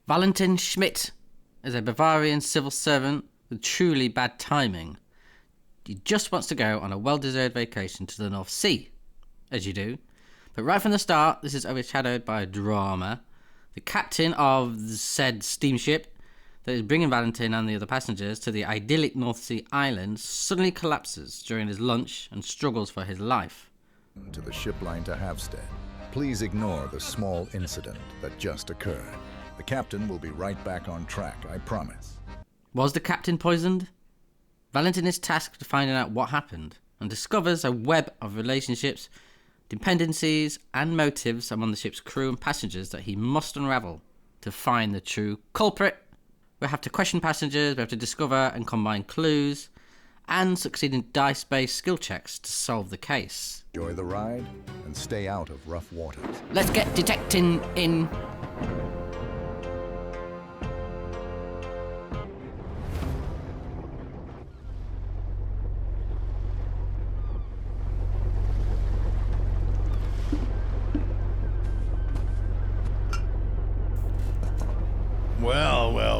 Valentin Schmidt is a Bavarian civil servant with truly bad timing. He just wants to go on a well-deserved vacation to the North Sea, as you do. But right from the start, this is overshadowed by a drama. The captain of the said steamship that is bringing Valentin and the other passengers to the idyllic North Sea island suddenly collapses during his lunch and struggles for his life. To the ship line to Havstead. Please ignore the small incident that just occurred. The captain will be right back on track, I promise. Was the captain poisoned? Valentin is tasked with finding out what happened and discovers a web of relationships, dependencies and motives among the ship's crew and passengers that he must unravel to find the true culprit. We have to question passengers, we have to discover and combine clues, and succeed in dice-based skill checks to solve the case. Enjoy the ride and stay out of rough waters. Let's get detecting in.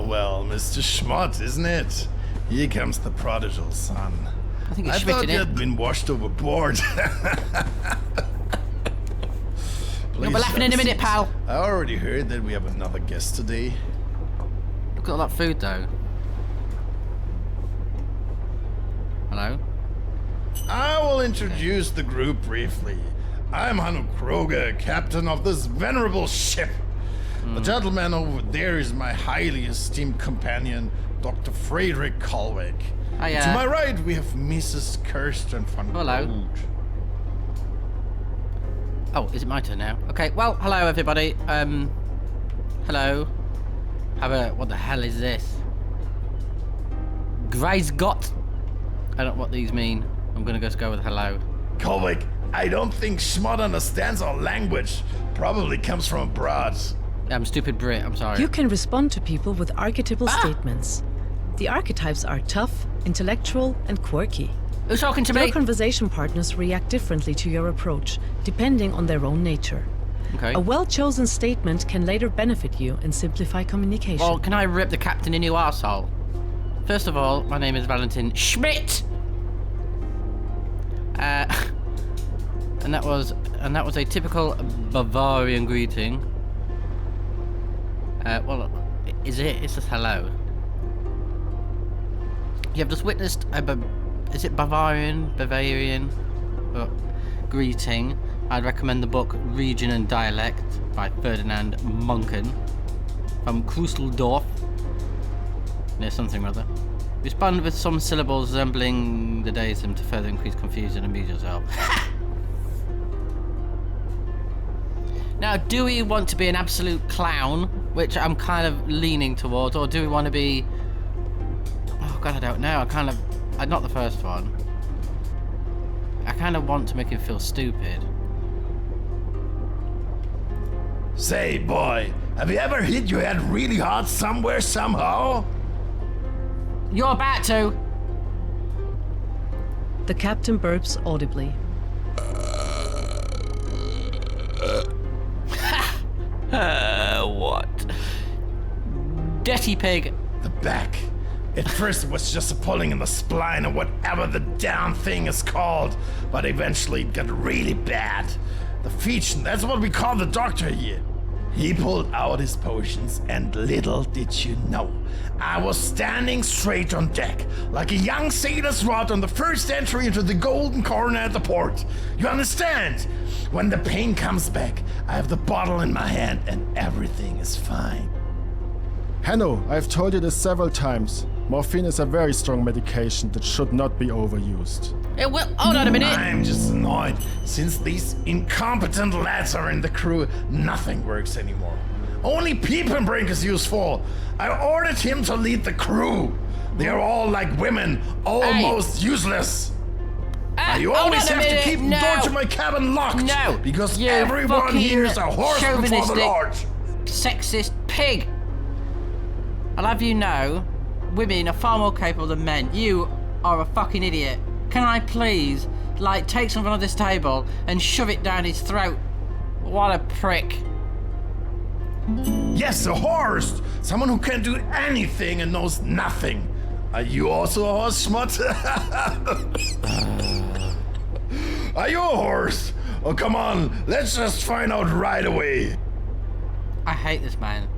Well, Mr. Schmidt, isn't it? Here comes the prodigal son. I think it's I Schmidt, thought isn't you it? had been washed overboard. You'll be laughing in a minute, pal. I already heard that we have another guest today. Look at all that food, though. Hello? I will introduce the group briefly. I'm Hanno Kroger, captain of this venerable ship. The gentleman over there is my highly esteemed companion, Dr. Frederick Colwick. To my right, we have Mrs. Kirsten van Hello. Gold. Oh, is it my turn now? Okay, well, hello everybody. Hello. What the hell is this? Greisgott? I don't know what these mean. I'm gonna just go with hello. Colwick, I don't think Schmidt understands our language. Probably comes from abroad. I'm stupid Brit, I'm sorry. You can respond to people with archetypal statements. The archetypes are tough, intellectual, and quirky. Who's talking to Your me? conversation partners react differently to your approach, depending on their own nature. Okay. A well-chosen statement can later benefit you and simplify communication. Well, can I rip the captain a new arsehole? First of all, my name is Valentin Schmidt. And that was a typical Bavarian greeting. Well, is it? It's just hello. You have just witnessed is it Bavarian greeting. I'd recommend the book Region and Dialect by Ferdinand Munken from Krusseldorf. Near something or other. Respond with some syllables resembling the daism to further increase confusion and amuse yourself. Now, do we want to be an absolute clown, which I'm kind of leaning towards, or do we want to be... Oh god, I don't know. I'm not the first one. I kind of want to make him feel stupid. Say, boy, have you ever hit your head really hard somewhere, somehow? You're about to! The captain burps audibly. What? Dirty pig. The back. At first it was just a pulling in the spine or whatever the damn thing is called, but eventually it got really bad. The feet, that's what we call the doctor here. He pulled out his potions, and little did you know, I was standing straight on deck, like a young sailor's rod on the first entry into the golden corner at the port. You understand? When the pain comes back, I have the bottle in my hand and everything is fine. Hanno, I've told you this several times. Morphine is a very strong medication that should not be overused. Hold on a minute. I'm just annoyed. Since these incompetent lads are in the crew, nothing works anymore. Only Piepenbrink is useful. I ordered him to lead the crew. They are all like women, almost useless. You always have to keep the door to my cabin locked. No. Because You everyone here is a fucking horse before the chauvinistic, Lord. Sexist pig. I'll have you know, women are far more capable than men. You are a fucking idiot. Can I please, take something on this table and shove it down his throat? What a prick. Yes, a horse. Someone who can do anything and knows nothing. Are you also a horse, Schmidt? Are you a horse? Oh, come on, let's just find out right away. I hate this man.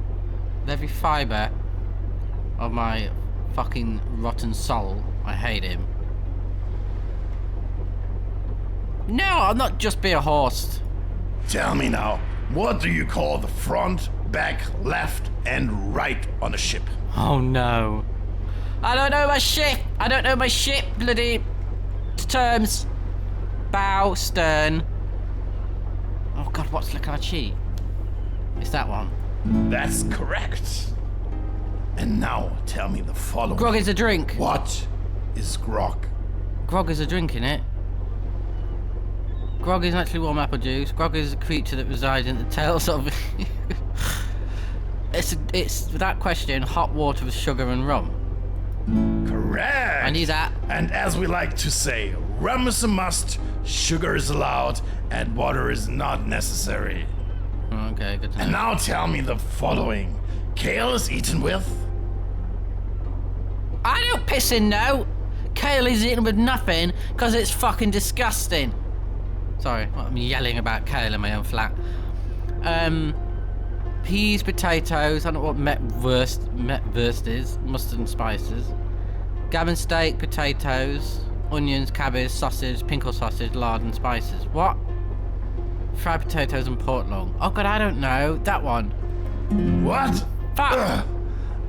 With every fibre of my fucking rotten soul, I hate him. No, I'll not just be a horse. Tell me now, what do you call the front, back, left, and right on a ship? Oh no. I don't know my ship. I don't know my ship bloody terms. Bow, stern. Oh god, what's can I cheat? It's that one. That's correct. And now tell me the following. Grog is a drink. What is grog? Grog is a drink, innit? Grog is actually warm apple juice. Grog is a creature that resides in the tails of... It's without question hot water with sugar and rum. Correct. I knew that. And as we like to say, rum is a must, sugar is allowed, and water is not necessary. Okay, good to know. And now tell me the following. Kale is eaten with... I don't piss in no. Kale is eaten with nothing because it's fucking disgusting. Sorry, I'm yelling about kale in my own flat. Peas, potatoes, I don't know what metwurst is, mustard and spices. Gammon steak, potatoes, onions, cabbage, sausage, pinkle sausage, lard and spices. What? Fried potatoes and pork loin. Oh god, I don't know. That one. What? Fuck. Ugh.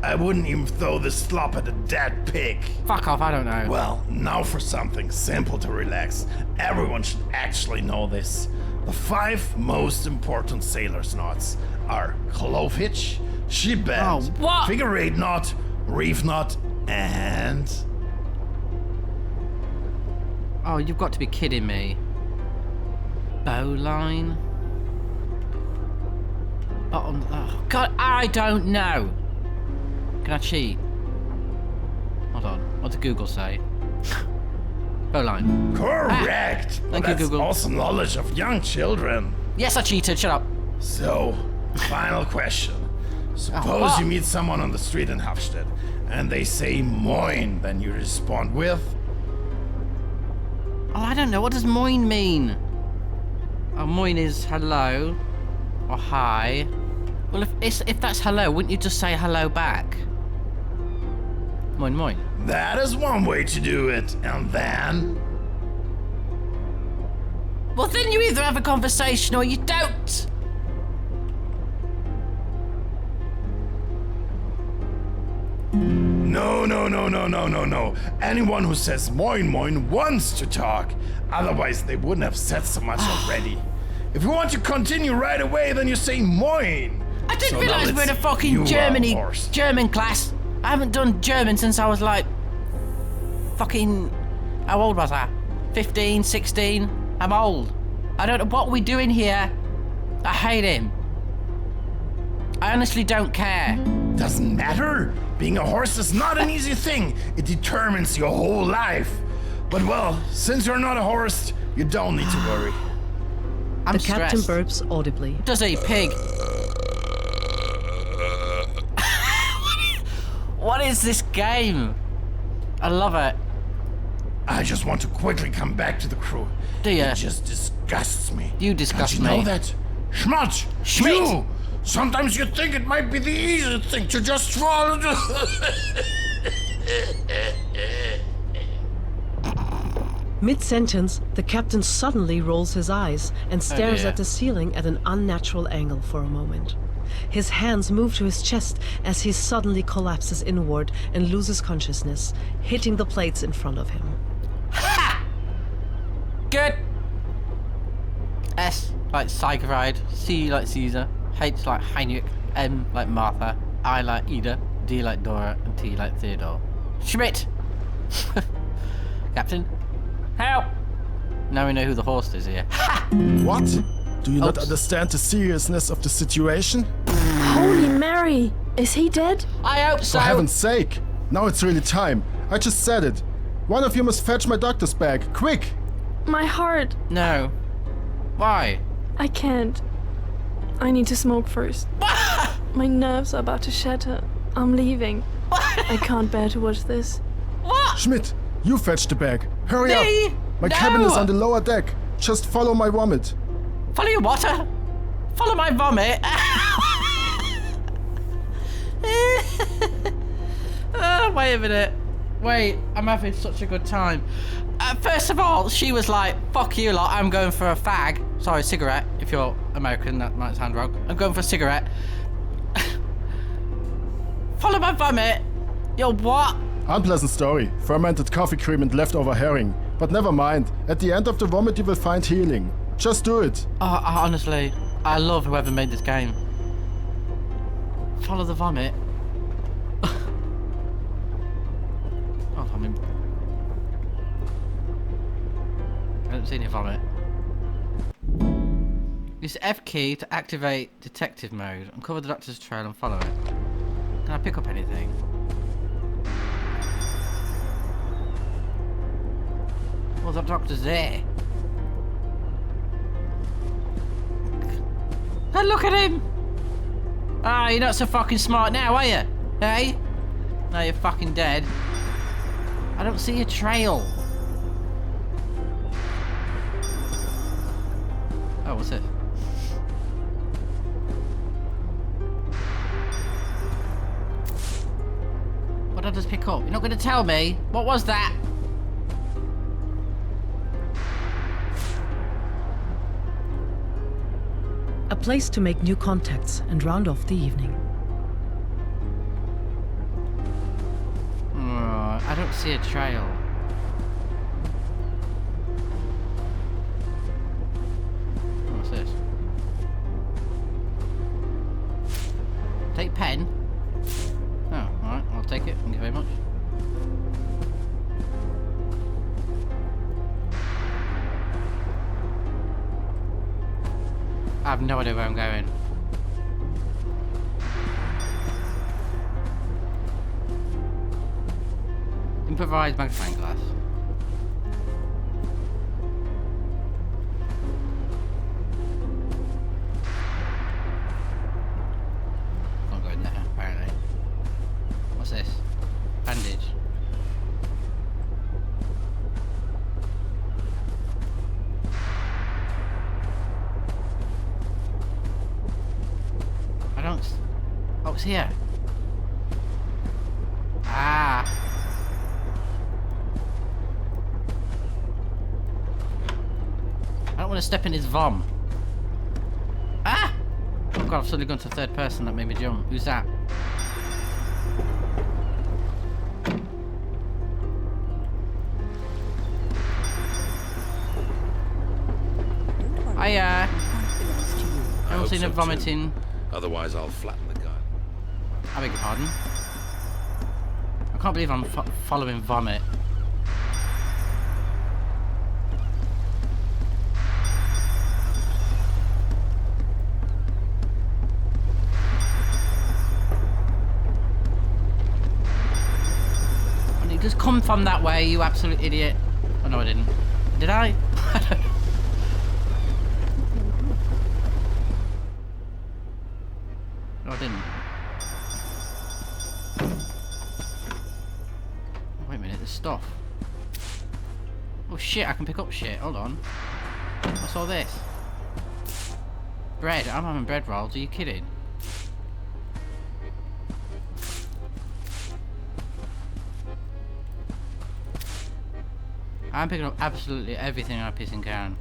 I wouldn't even throw this slop at a dead pig. Fuck off, I don't know. Well, now for something simple to relax. Everyone should actually know this. The 5 most important sailor's knots are clove hitch, sheep bend, Oh, what? figure 8 knot, reef knot, and... Oh, you've got to be kidding me. Bowline? Oh, God, I don't know. Can I cheat? Hold on. What did Google say? Bowline. Correct! Well, Thank you, that's Google. awesome knowledge of young children. Yes, I cheated. Shut up. So, final question. Suppose what? you meet someone on the street in Hafstead, and they say moin, then you respond with... Oh, I don't know. What does moin mean? Oh, moin is hello or hi. Well, if that's hello, wouldn't you just say hello back? Moin, moin. That is one way to do it, and then... Well, then you either have a conversation or you don't. No. Anyone who says moin moin wants to talk. Otherwise, they wouldn't have said so much already. If you want to continue right away, then you say moin. I didn't So now realise we're in a it's fucking you, horse. German class. I haven't done German since I was like... Fucking... How old was I? 15, 16? I'm old. I don't know what we're doing here. I hate him. I honestly don't care. Doesn't matter. Being a horse is not an easy thing. It determines your whole life. But well, since you're not a horse, you don't need to worry. I'm The captain stressed. burps audibly. Does he, pig? What is this game? I love it. I just want to quickly come back to the crew. Do ya? It just disgusts me. You disgust Don't you know me. that? Schmidt! Schmidt! You! Sometimes you think it might be the easy thing to just fall into... Mid-sentence, the captain suddenly rolls his eyes and stares dear. at the ceiling at an unnatural angle for a moment. His hands move to his chest as he suddenly collapses inward and loses consciousness, hitting the plates in front of him. Good. S like Siegfried, C like Caesar, H like Heinrich, M like Martha, I like Ida, D like Dora, and T like Theodore. Schmidt! Captain? Help! Now we know who the horse is here. What? Do you not Oops. understand the seriousness of the situation? Holy Mary! Is he dead? I hope so! For heaven's sake! Now it's really time. I just said it. One of you must fetch my doctor's bag, quick! My heart! No. Why? I can't. I need to smoke first. My nerves are about to shatter. I'm leaving. I can't bear to watch this. What? Schmidt, you fetch the bag. Hurry Me? up! My No! cabin is on the lower deck. Just follow my vomit. Follow your water? Follow my vomit? Oh, wait a minute. Wait, I'm having such a good time. First of all, she was like, fuck you lot, I'm going for a fag. Sorry, cigarette. If you're American, that might sound wrong. I'm going for a cigarette. Follow my vomit. Yo, what? Unpleasant story. Fermented coffee cream and leftover herring. But never mind. At the end of the vomit you will find healing. Just do it. Oh, honestly, I love whoever made this game. Follow the vomit. Oh, I mean, I haven't seen any vomit. Use F key to activate detective mode. Uncover the doctor's trail and follow it. Can I pick up anything? Well, the doctor's there. Oh, look at him! Ah, you're not so fucking smart now, are you? Hey? No, you're fucking dead. I don't see a trail. Oh, what's it? What did I just pick up? You're not going to tell me? What was that? A place to make new contacts and round off the evening. I don't see a trail. What's this? Take pen? Oh, alright, I'll take it. Thank you very much. I have no idea where I'm going. Improvised magnifying glass. Can't go in there, apparently. What's this? Bandage. I don't... Oh, it's here. Ah. I don't want to step in his vom. Ah! Oh god, I've suddenly gone to third person. That made me jump. Who's that? I haven't seen him vomiting. Otherwise, I'll flatten the guy. I beg your pardon. I can't believe I'm following vomit. And it just come from that way, you absolute idiot. Oh no, I didn't. Did I? No, I didn't. Wait a minute, there's stuff. Oh shit, I can pick up shit. Hold on. What's all this? Bread. I'm having bread rolls. Are you kidding? I'm picking up absolutely everything I piss and can.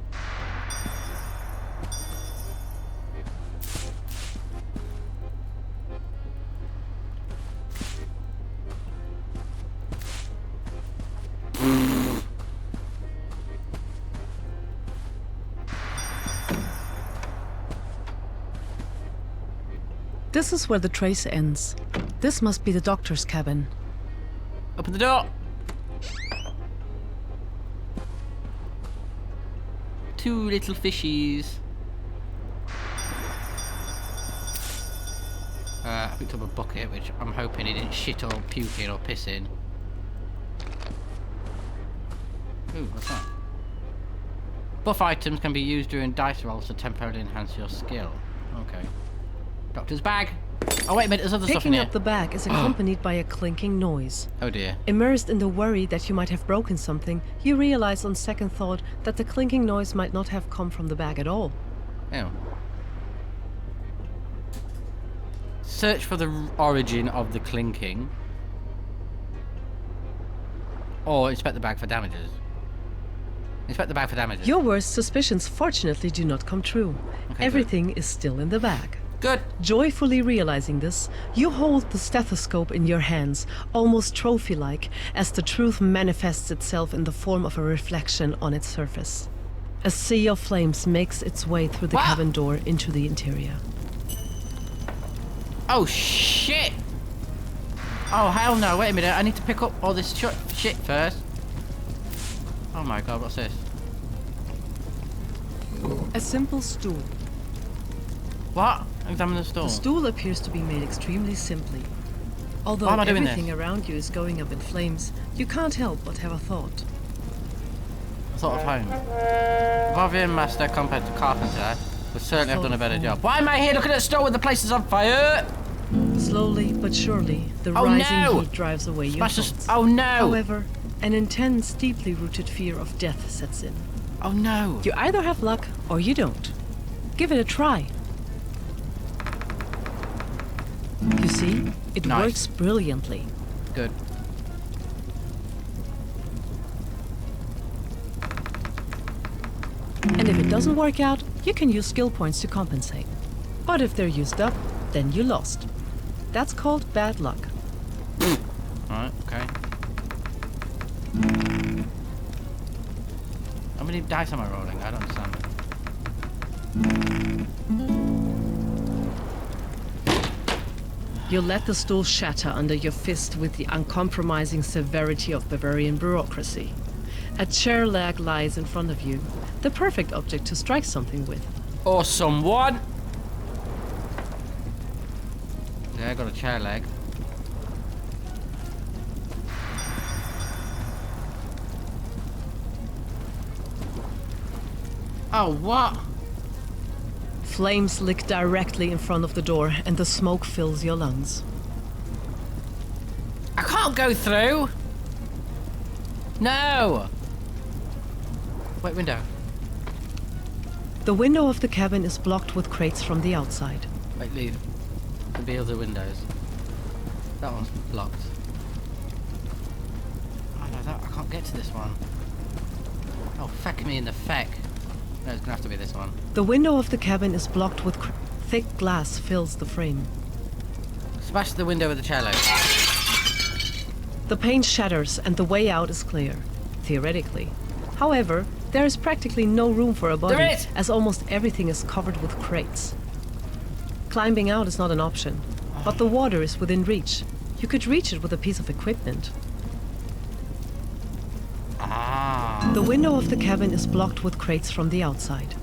This is where the trace ends. This must be the doctor's cabin. Open the door! Two little fishies. I picked up a bucket, which I'm hoping he didn't shit or puke in or piss in. Ooh, what's that? Buff items can be used during dice rolls to temporarily enhance your skill. Okay. Doctor's bag. Oh, wait a minute, there's other stuff in Picking here. up the bag is accompanied by a clinking noise. Oh dear. Immersed in the worry that you might have broken something, you realize on second thought that the clinking noise might not have come from the bag at all. Oh. Search for the origin of the clinking. Or inspect the bag for damages. Inspect the bag for damages. Your worst suspicions fortunately do not come true. Okay, Everything is still in the bag. Good. Joyfully realizing this, you hold the stethoscope in your hands, almost trophy-like, as the truth manifests itself in the form of a reflection on its surface. A sea of flames makes its way through the What? cabin door into the interior. Oh, shit. Oh, hell no. Wait a minute. I need to pick up all this shit first. Oh my god, what's this? A simple stool. What? Examine the store. The stool appears to be made extremely simply. Although Why am I doing everything this? around you is going up in flames, you can't help but have a thought. Sort of home. Bavarian master compared to carpenter would certainly have done a better job. Why am I here looking at a store with the place is on fire? Slowly but surely, the Oh, rising no! heat drives away your Smash thoughts. this. Oh no! However, an intense, deeply rooted fear of death sets in. Oh no! You either have luck or you don't. Give it a try. You see, it Nice. works brilliantly. Good. And if it doesn't work out, you can use skill points to compensate. But if they're used up, then you lost. That's called bad luck. Alright, okay. How many dice am I rolling? I don't understand. You let the stool shatter under your fist with the uncompromising severity of Bavarian bureaucracy. A chair leg lies in front of you, the perfect object to strike something with. Or someone! Yeah, I got a chair leg. Oh, what? Flames lick directly in front of the door, and the smoke fills your lungs. I can't go through! No! Wait, window. The window of the cabin is blocked with crates from the outside. Wait, leave. Could be other windows. That one's blocked. Oh no, that, I can't get to this one. Oh, feck me in the feck. No, it's gonna have to be this one. The window of the cabin is blocked with thick glass fills the frame. Smash the window with the cello. The pane shatters and the way out is clear, theoretically. However, there is practically no room for a body, There is! as almost everything is covered with crates. Climbing out is not an option, but the water is within reach. You could reach it with a piece of equipment. Ah. The window of the cabin is blocked with crates from the outside.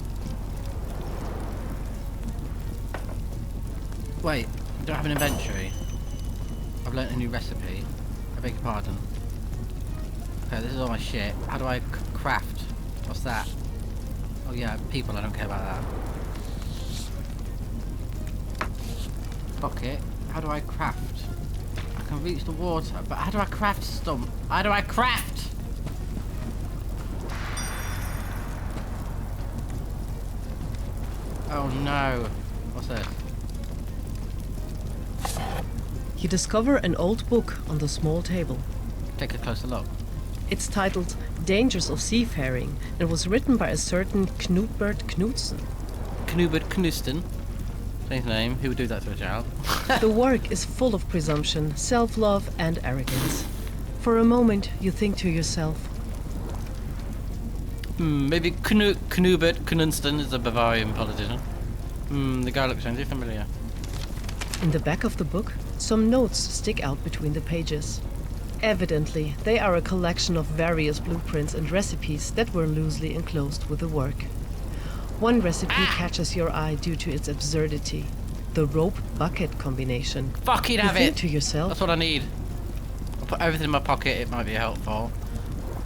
Wait, I don't have an inventory. I've learnt a new recipe. I beg your pardon. Okay, this is all my shit. How do I craft? What's that? Oh yeah, people, I don't care about that. Bucket. How do I craft? I can reach the water, but how do I craft stump? How do I craft? Oh no. What's this? You discover an old book on the small table. Take a closer look. It's titled Dangers of Seafaring and was written by a certain Knutbert Knudsen. Knubert Knusten. His name. Who would do that to a child? The work is full of presumption, self-love, and arrogance. For a moment, you think to yourself, Maybe Knubert Knusten is a Bavarian politician. The guy looks strangely familiar. in the back of the book, some notes stick out between the pages. Evidently, they are a collection of various blueprints and recipes that were loosely enclosed with the work. One recipe catches your eye due to its absurdity. The rope-bucket combination. Fucking You have think it! to yourself, That's what I need. I'll put everything in my pocket, it might be helpful.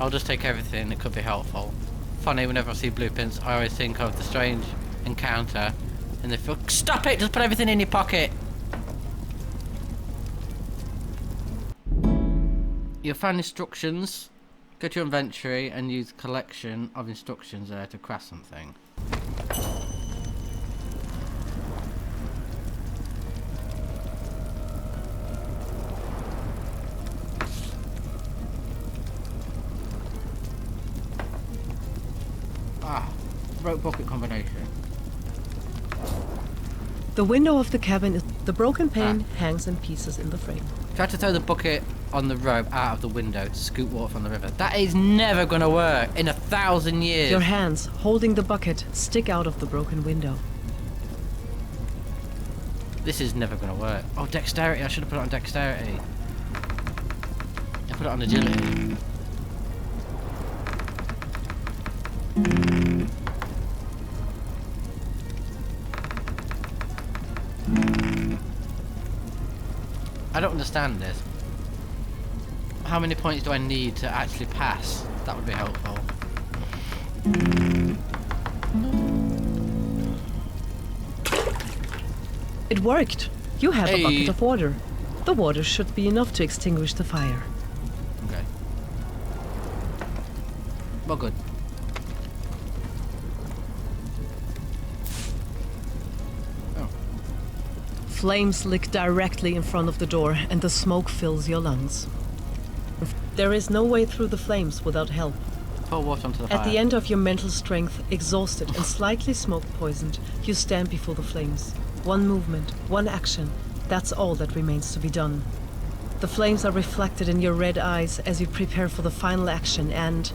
I'll just take everything, it could be helpful. Funny, whenever I see blueprints, I always think of the strange encounter in the film. Stop it! Just put everything in your pocket! You'll find instructions. Go to your inventory and use collection of instructions there to craft something. Rope bucket combination. The window of the cabin is the broken pane hangs in pieces in the frame. Try to throw the bucket on the rope out of the window to scoop water from the river. That is never gonna work in 1,000 years. Your hands, holding the bucket, stick out of the broken window. This is never gonna work. Oh, dexterity. I should have put it on dexterity. I put it on agility. I don't understand this. How many points do I need to actually pass? That would be helpful. It worked. You have Hey. a bucket of water. The water should be enough to extinguish the fire. Okay. Well, good. Flames lick directly in front of the door and the smoke fills your lungs. There is no way through the flames without help. Pour water onto the fire. At the end of your mental strength, exhausted and slightly smoke poisoned, you stand before the flames. One movement, one action, that's all that remains to be done. The flames are reflected in your red eyes as you prepare for the final action and...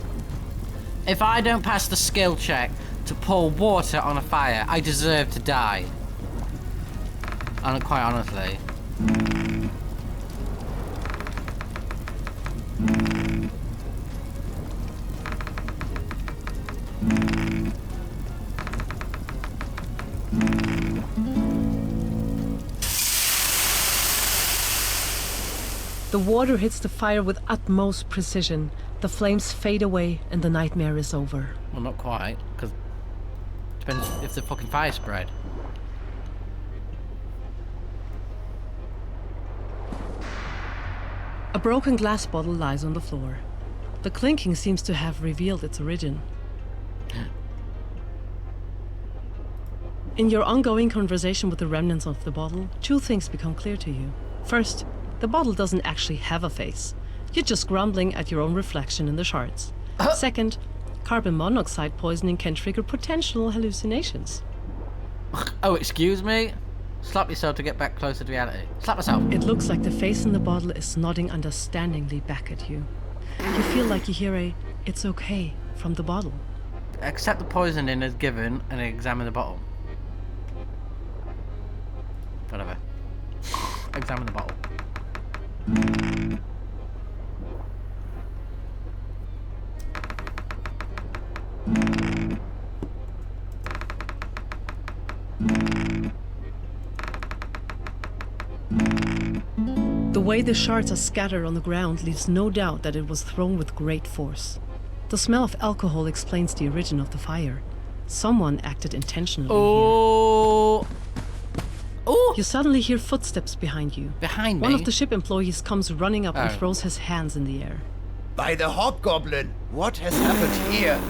If I don't pass the skill check to pour water on a fire, I deserve to die. And quite honestly. The water hits the fire with utmost precision. The flames fade away and the nightmare is over. Well, not quite, because depends if the fucking fire spread. A broken glass bottle lies on the floor. The clinking seems to have revealed its origin. In your ongoing conversation with the remnants of the bottle, two things become clear to you. First, the bottle doesn't actually have a face. You're just grumbling at your own reflection in the shards. Second, carbon monoxide poisoning can trigger potential hallucinations. Oh, excuse me? Slap yourself to get back closer to reality. Slap myself. It looks like the face in the bottle is nodding understandingly back at you. You feel like you hear a "it's okay" from the bottle. Accept the poisoning as given and examine the bottle. Whatever. Examine the bottle. The way the shards are scattered on the ground leaves no doubt that it was thrown with great force. The smell of alcohol explains the origin of the fire. Someone acted intentionally Oh. Oh. here. You suddenly hear footsteps behind you. Behind me. One of the ship employees comes running up and Oh. throws his hands in the air. By the hobgoblin! What has happened here?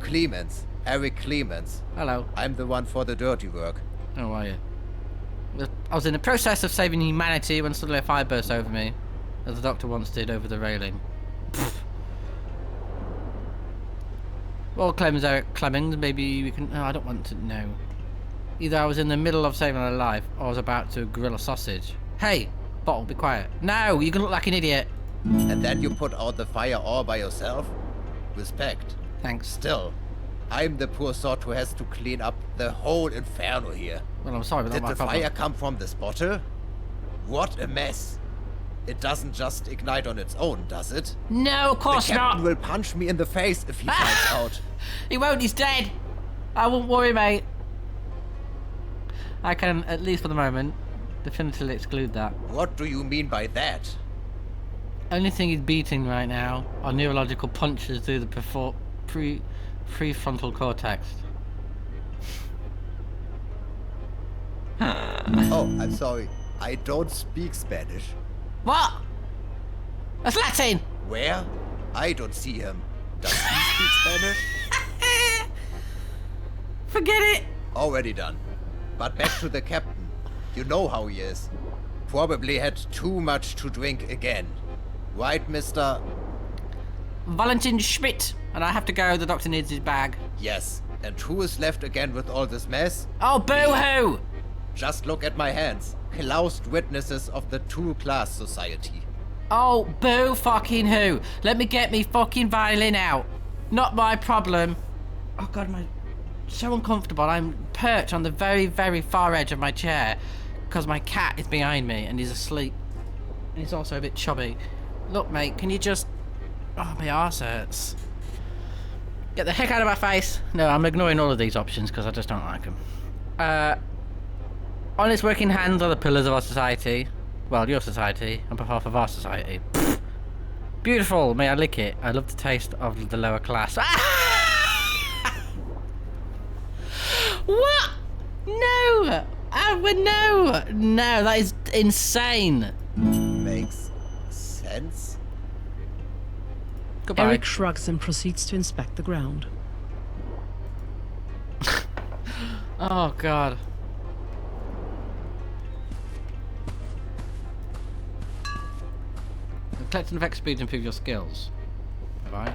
Clemens. Eric Clemens. Hello. I'm the one for the dirty work. How are you? I was in the process of saving humanity when suddenly a fire burst over me, as the doctor once did over the railing. Well, Clemens, maybe we can... Oh, I don't want to know. Either I was in the middle of saving a life, or I was about to grill a sausage. Hey, bottle, be quiet. No, you can look like an idiot. And then you put out the fire all by yourself? Respect. Thanks. Still, I'm the poor sort who has to clean up the whole inferno here. Well, I'm sorry, but Did not my the problem. fire come from this bottle? What a mess. It doesn't just ignite on its own, does it? No, of The course captain not. will punch me in the face if he finds out. He won't, he's dead. I won't worry, mate. I can, at least for the moment, definitively exclude that. What do you mean by that? Only thing he's beating right now are neurological punches through the prefrontal cortex. Oh, I'm sorry. I don't speak Spanish. What? That's Latin! Where? I don't see him. Does he speak Spanish? Forget it! Already done. But back to the captain. You know how he is. Probably had too much to drink again. Right, Mr. Valentin Schmidt. And I have to go, the doctor needs his bag. Yes. And who is left again with all this mess? Oh, boo-hoo! Just look at my hands. Closed witnesses of the two-class society. Oh, boo fucking who. Let me get me fucking violin out. Not my problem. Oh god, I'm so uncomfortable. I'm perched on the very, very far edge of my chair because my cat is behind me and he's asleep. And he's also a bit chubby. Look, mate, can you just... Oh, my arse hurts. Get the heck out of my face. No, I'm ignoring all of these options because I just don't like them. Honest working hands are the pillars of our society. Well, your society, on behalf of our society. Pfft. Beautiful, may I lick it? I love the taste of the lower class. What? No! No, that is insane. Makes sense. Goodbye. Eric shrugs and proceeds to inspect the ground. Oh, God. Collect enough XP to improve your skills. Have I?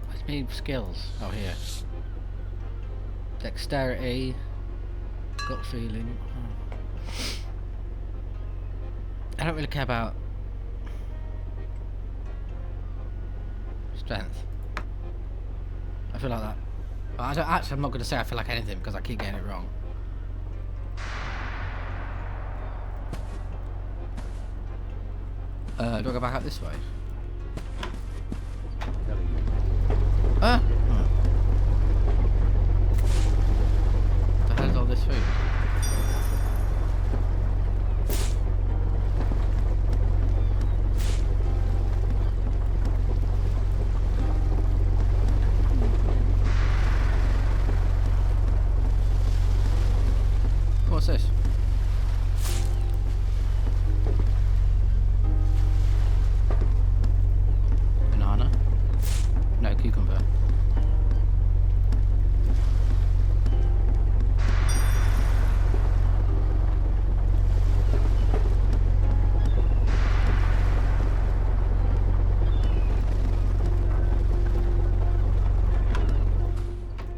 What's me skills? Oh, here. Dexterity. Gut feeling. I don't really care about strength. I feel like that. I don't, actually, I'm not going to say I feel like anything because I keep getting it wrong. Do I go back out this way? Ah! What the hell is all this food? What's this? Banana? No, cucumber.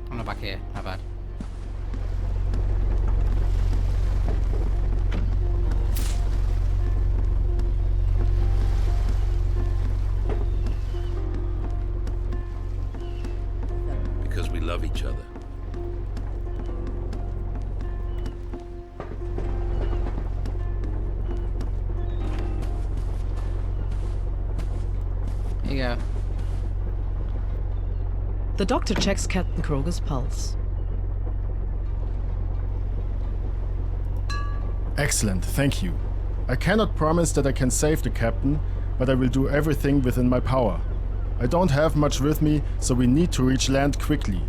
I'm not back here, how bad. Because we love each other. Here you go. The doctor checks Captain Kroger's pulse. Excellent, thank you. I cannot promise that I can save the captain, but I will do everything within my power. I don't have much with me, so we need to reach land quickly.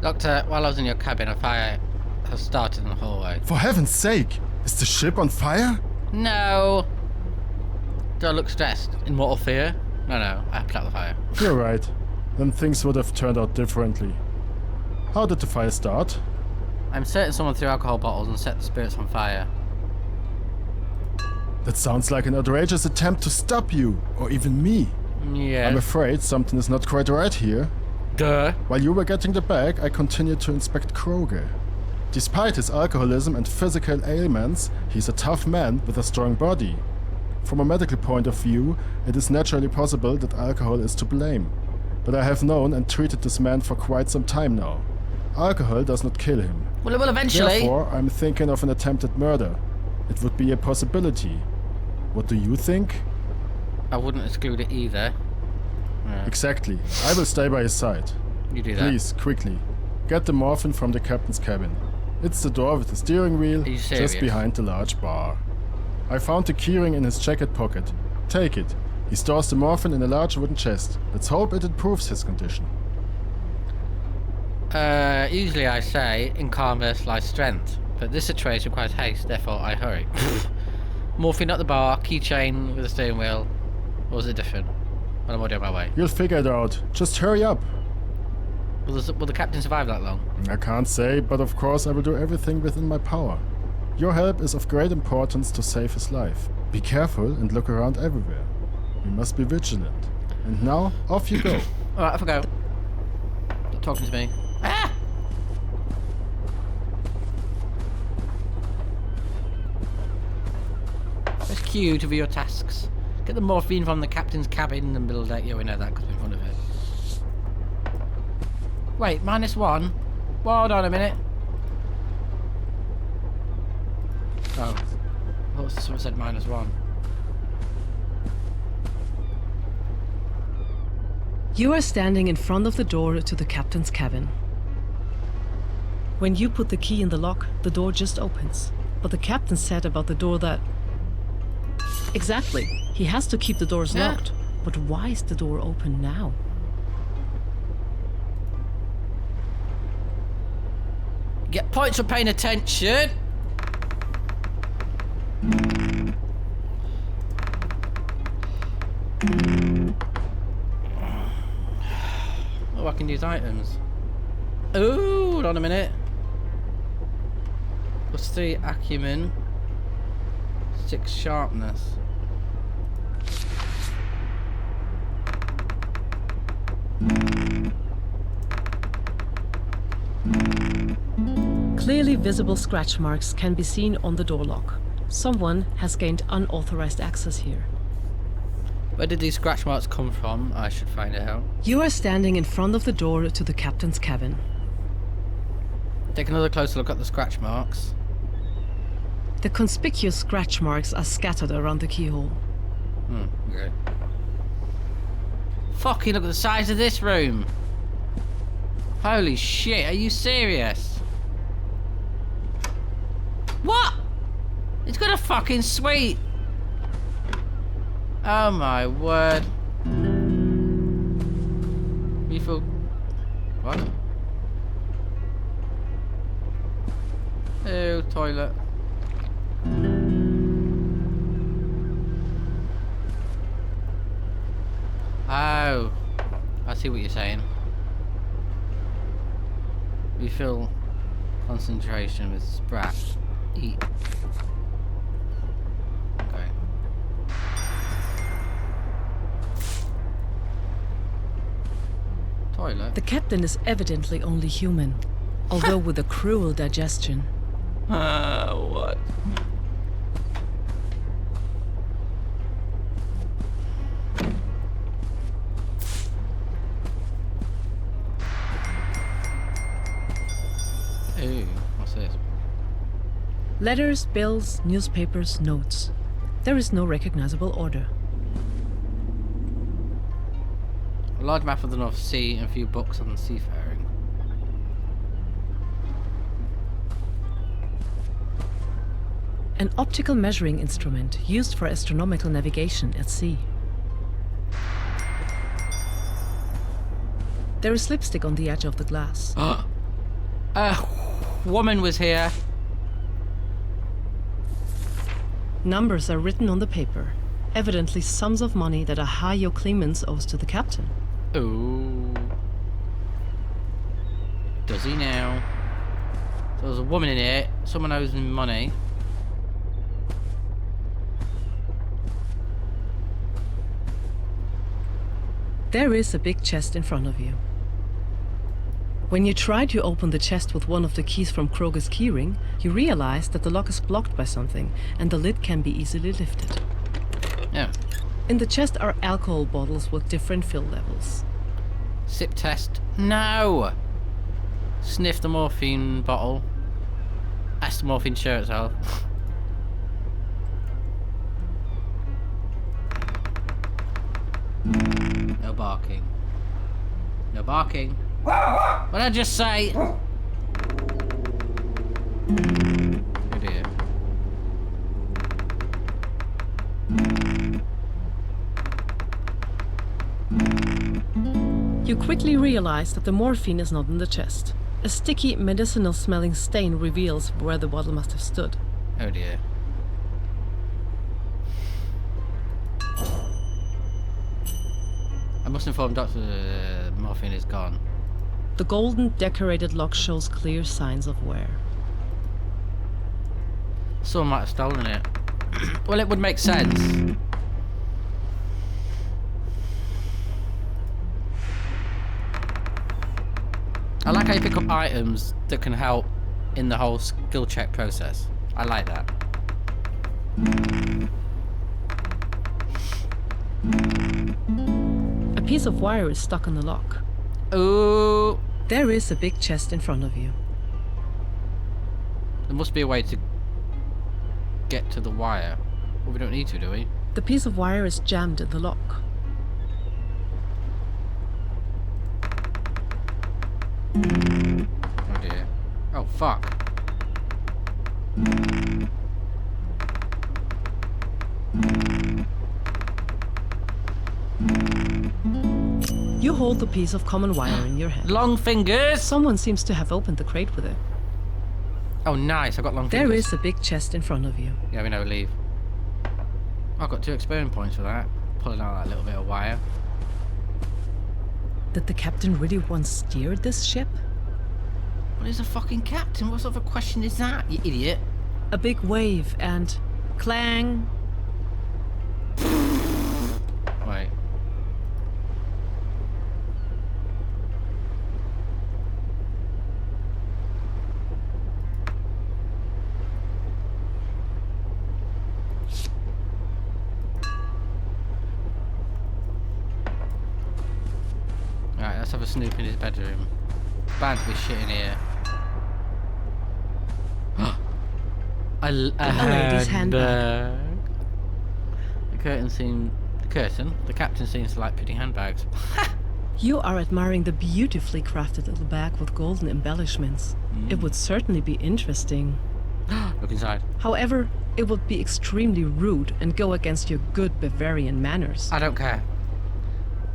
Doctor, while I was in your cabin, a fire has started in the hallway. For heaven's sake! Is the ship on fire? No! Do I look stressed? In mortal fear? No, I put out the fire. You're right. Then things would have turned out differently. How did the fire start? I'm certain someone threw alcohol bottles and set the spirits on fire. That sounds like an outrageous attempt to stop you, or even me. Yeah. I'm afraid something is not quite right here. Duh. While you were getting the bag, I continued to inspect Kroger. Despite his alcoholism and physical ailments, he's a tough man with a strong body. From a medical point of view, it is naturally possible that alcohol is to blame. But I have known and treated this man for quite some time now. Alcohol does not kill him. Well, eventually. Therefore, I'm thinking of an attempted murder. It would be a possibility. What do you think? I wouldn't exclude it either. Yeah. Exactly. I will stay by his side. You do that. Please, quickly. Get the morphine from the captain's cabin. It's the door with the steering wheel, Are you serious? just behind the large bar. I found the keyring in his jacket pocket. Take it. He stores the morphine in a large wooden chest. Let's hope it improves his condition. Usually I say, in calmness lies strength, but this situation requires haste, therefore I hurry. Morphine at the bar, keychain with a steering wheel, or is it different? Well, I'm already on my way. You'll figure it out. Just hurry up. Will the captain survive that long? I can't say, but of course I will do everything within my power. Your help is of great importance to save his life. Be careful and look around everywhere. We must be vigilant. And now, off you go. Alright, off I go. Stop talking to me. Ah! Press Q to view your tasks. Get the morphine from the captain's cabin and build out. Yeah, we know that because we're in front of it. Wait, -1? Well, hold on a minute. Oh. I thought someone said -1. You are standing in front of the door to the captain's cabin. When you put the key in the lock, the door just opens. But the captain said about the door that... Exactly. He has to keep the doors Yeah. locked. But why is the door open now? Get points for paying attention. Oh, I can use items. Ooh, hold on a minute. +3 acumen, 6 sharpness. Clearly visible scratch marks can be seen on the door lock. Someone has gained unauthorized access here. Where did these scratch marks come from? I should find out. You are standing in front of the door to the captain's cabin. Take another closer look at the scratch marks. The conspicuous scratch marks are scattered around the keyhole. Okay. Fucking look at the size of this room. Holy shit, are you serious? What? It's got a fucking suite. Oh my word. Refill. What? Ew, toilet. Oh, I see what you're saying. Refill concentration with Sprat. Eat. Okay. Toilet. The captain is evidently only human, although with a cruel digestion. What? Ooh, what's this? Letters, bills, newspapers, notes. There is no recognizable order. A large map of the North Sea and a few books on seafaring. An optical measuring instrument used for astronomical navigation at sea. There is lipstick on the edge of the glass. A woman was here. Numbers are written on the paper, evidently sums of money that a Hayo Clemens owes to the captain. Ooh. Does he now? So there's a woman in here. Someone owes him money. There is a big chest in front of you. When you try to open the chest with one of the keys from Kroger's keyring, you realize that the lock is blocked by something, and the lid can be easily lifted. Yeah. In the chest are alcohol bottles with different fill levels. Sip test. No! Sniff the morphine bottle. Ask the morphine show itself. No barking. No barking. What did I just say? Oh dear. You quickly realize that the morphine is not in the chest. A sticky, medicinal-smelling stain reveals where the bottle must have stood. Oh dear. I must inform Dr. Morphine is gone. The golden decorated lock shows clear signs of wear. Someone might have stolen it. Well, it would make sense. I like how you pick up items that can help in the whole skill check process. I like that. A piece of wire is stuck on the lock. Ooh. There is a big chest in front of you. There must be a way to get to the wire. Well, we don't need to, do we? The piece of wire is jammed in the lock. Oh dear. Oh, fuck. You hold the piece of common wire in your hand. Long fingers! Someone seems to have opened the crate with it. Oh, nice. I got long There fingers. is a big chest in front of you. Yeah, we know, leave. I've got 2 experience points for that. Pulling out that little bit of wire. Did the captain really once steer this ship? What is a fucking captain? What sort of a question is that, you idiot? A big wave and clang. Wait. Right, let's have a snoop in his bedroom. Bound to be shit in here. a lady's handbag. The captain seems to like putting handbags. You are admiring the beautifully crafted little bag with golden embellishments. It would certainly be interesting. Look inside. However, it would be extremely rude and go against your good Bavarian manners. I don't care.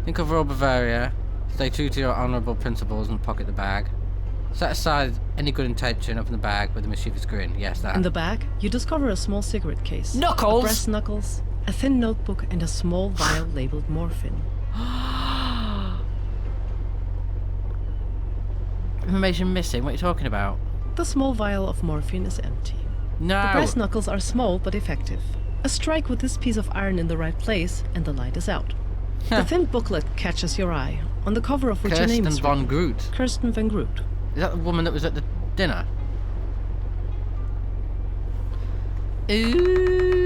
Think of Royal Bavaria. Stay true to your honourable principles and pocket the bag. Set aside any good intention, open the bag with a mischievous grin. Yes, that. In the bag, you discover a small cigarette case. Knuckles! Brass knuckles, a thin notebook, and a small vial labeled morphine. Information missing. What are you talking about? The small vial of morphine is empty. No. The brass knuckles are small but effective. A strike with this piece of iron in the right place, and the light is out. The thin booklet catches your eye, on the cover of which your name Kirsten is von written. Groot. Kirsten van Groot. Is that the woman that was at the dinner? Ooh.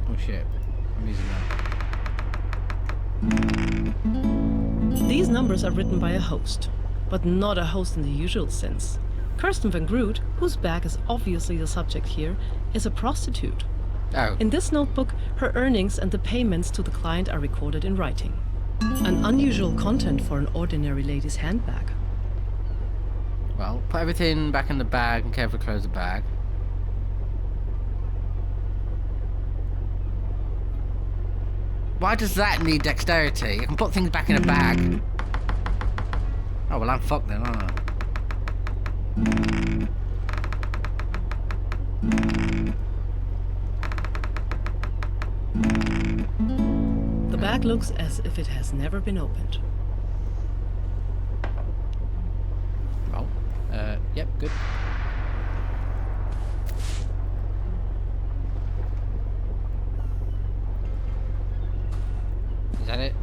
Oh shit. I'm using that. These numbers are written by a host, but not a host in the usual sense. Kirsten van Groot, whose bag is obviously the subject here, is a prostitute. Oh. In this notebook, her earnings and the payments to the client are recorded in writing. An unusual content for an ordinary lady's handbag. Well, put everything back in the bag and carefully close the bag. Why does that need dexterity? You can put things back in a bag. Oh, well, I'm fucked then, aren't I? The bag looks as if it has never been opened. Well, yep, good. Is that it?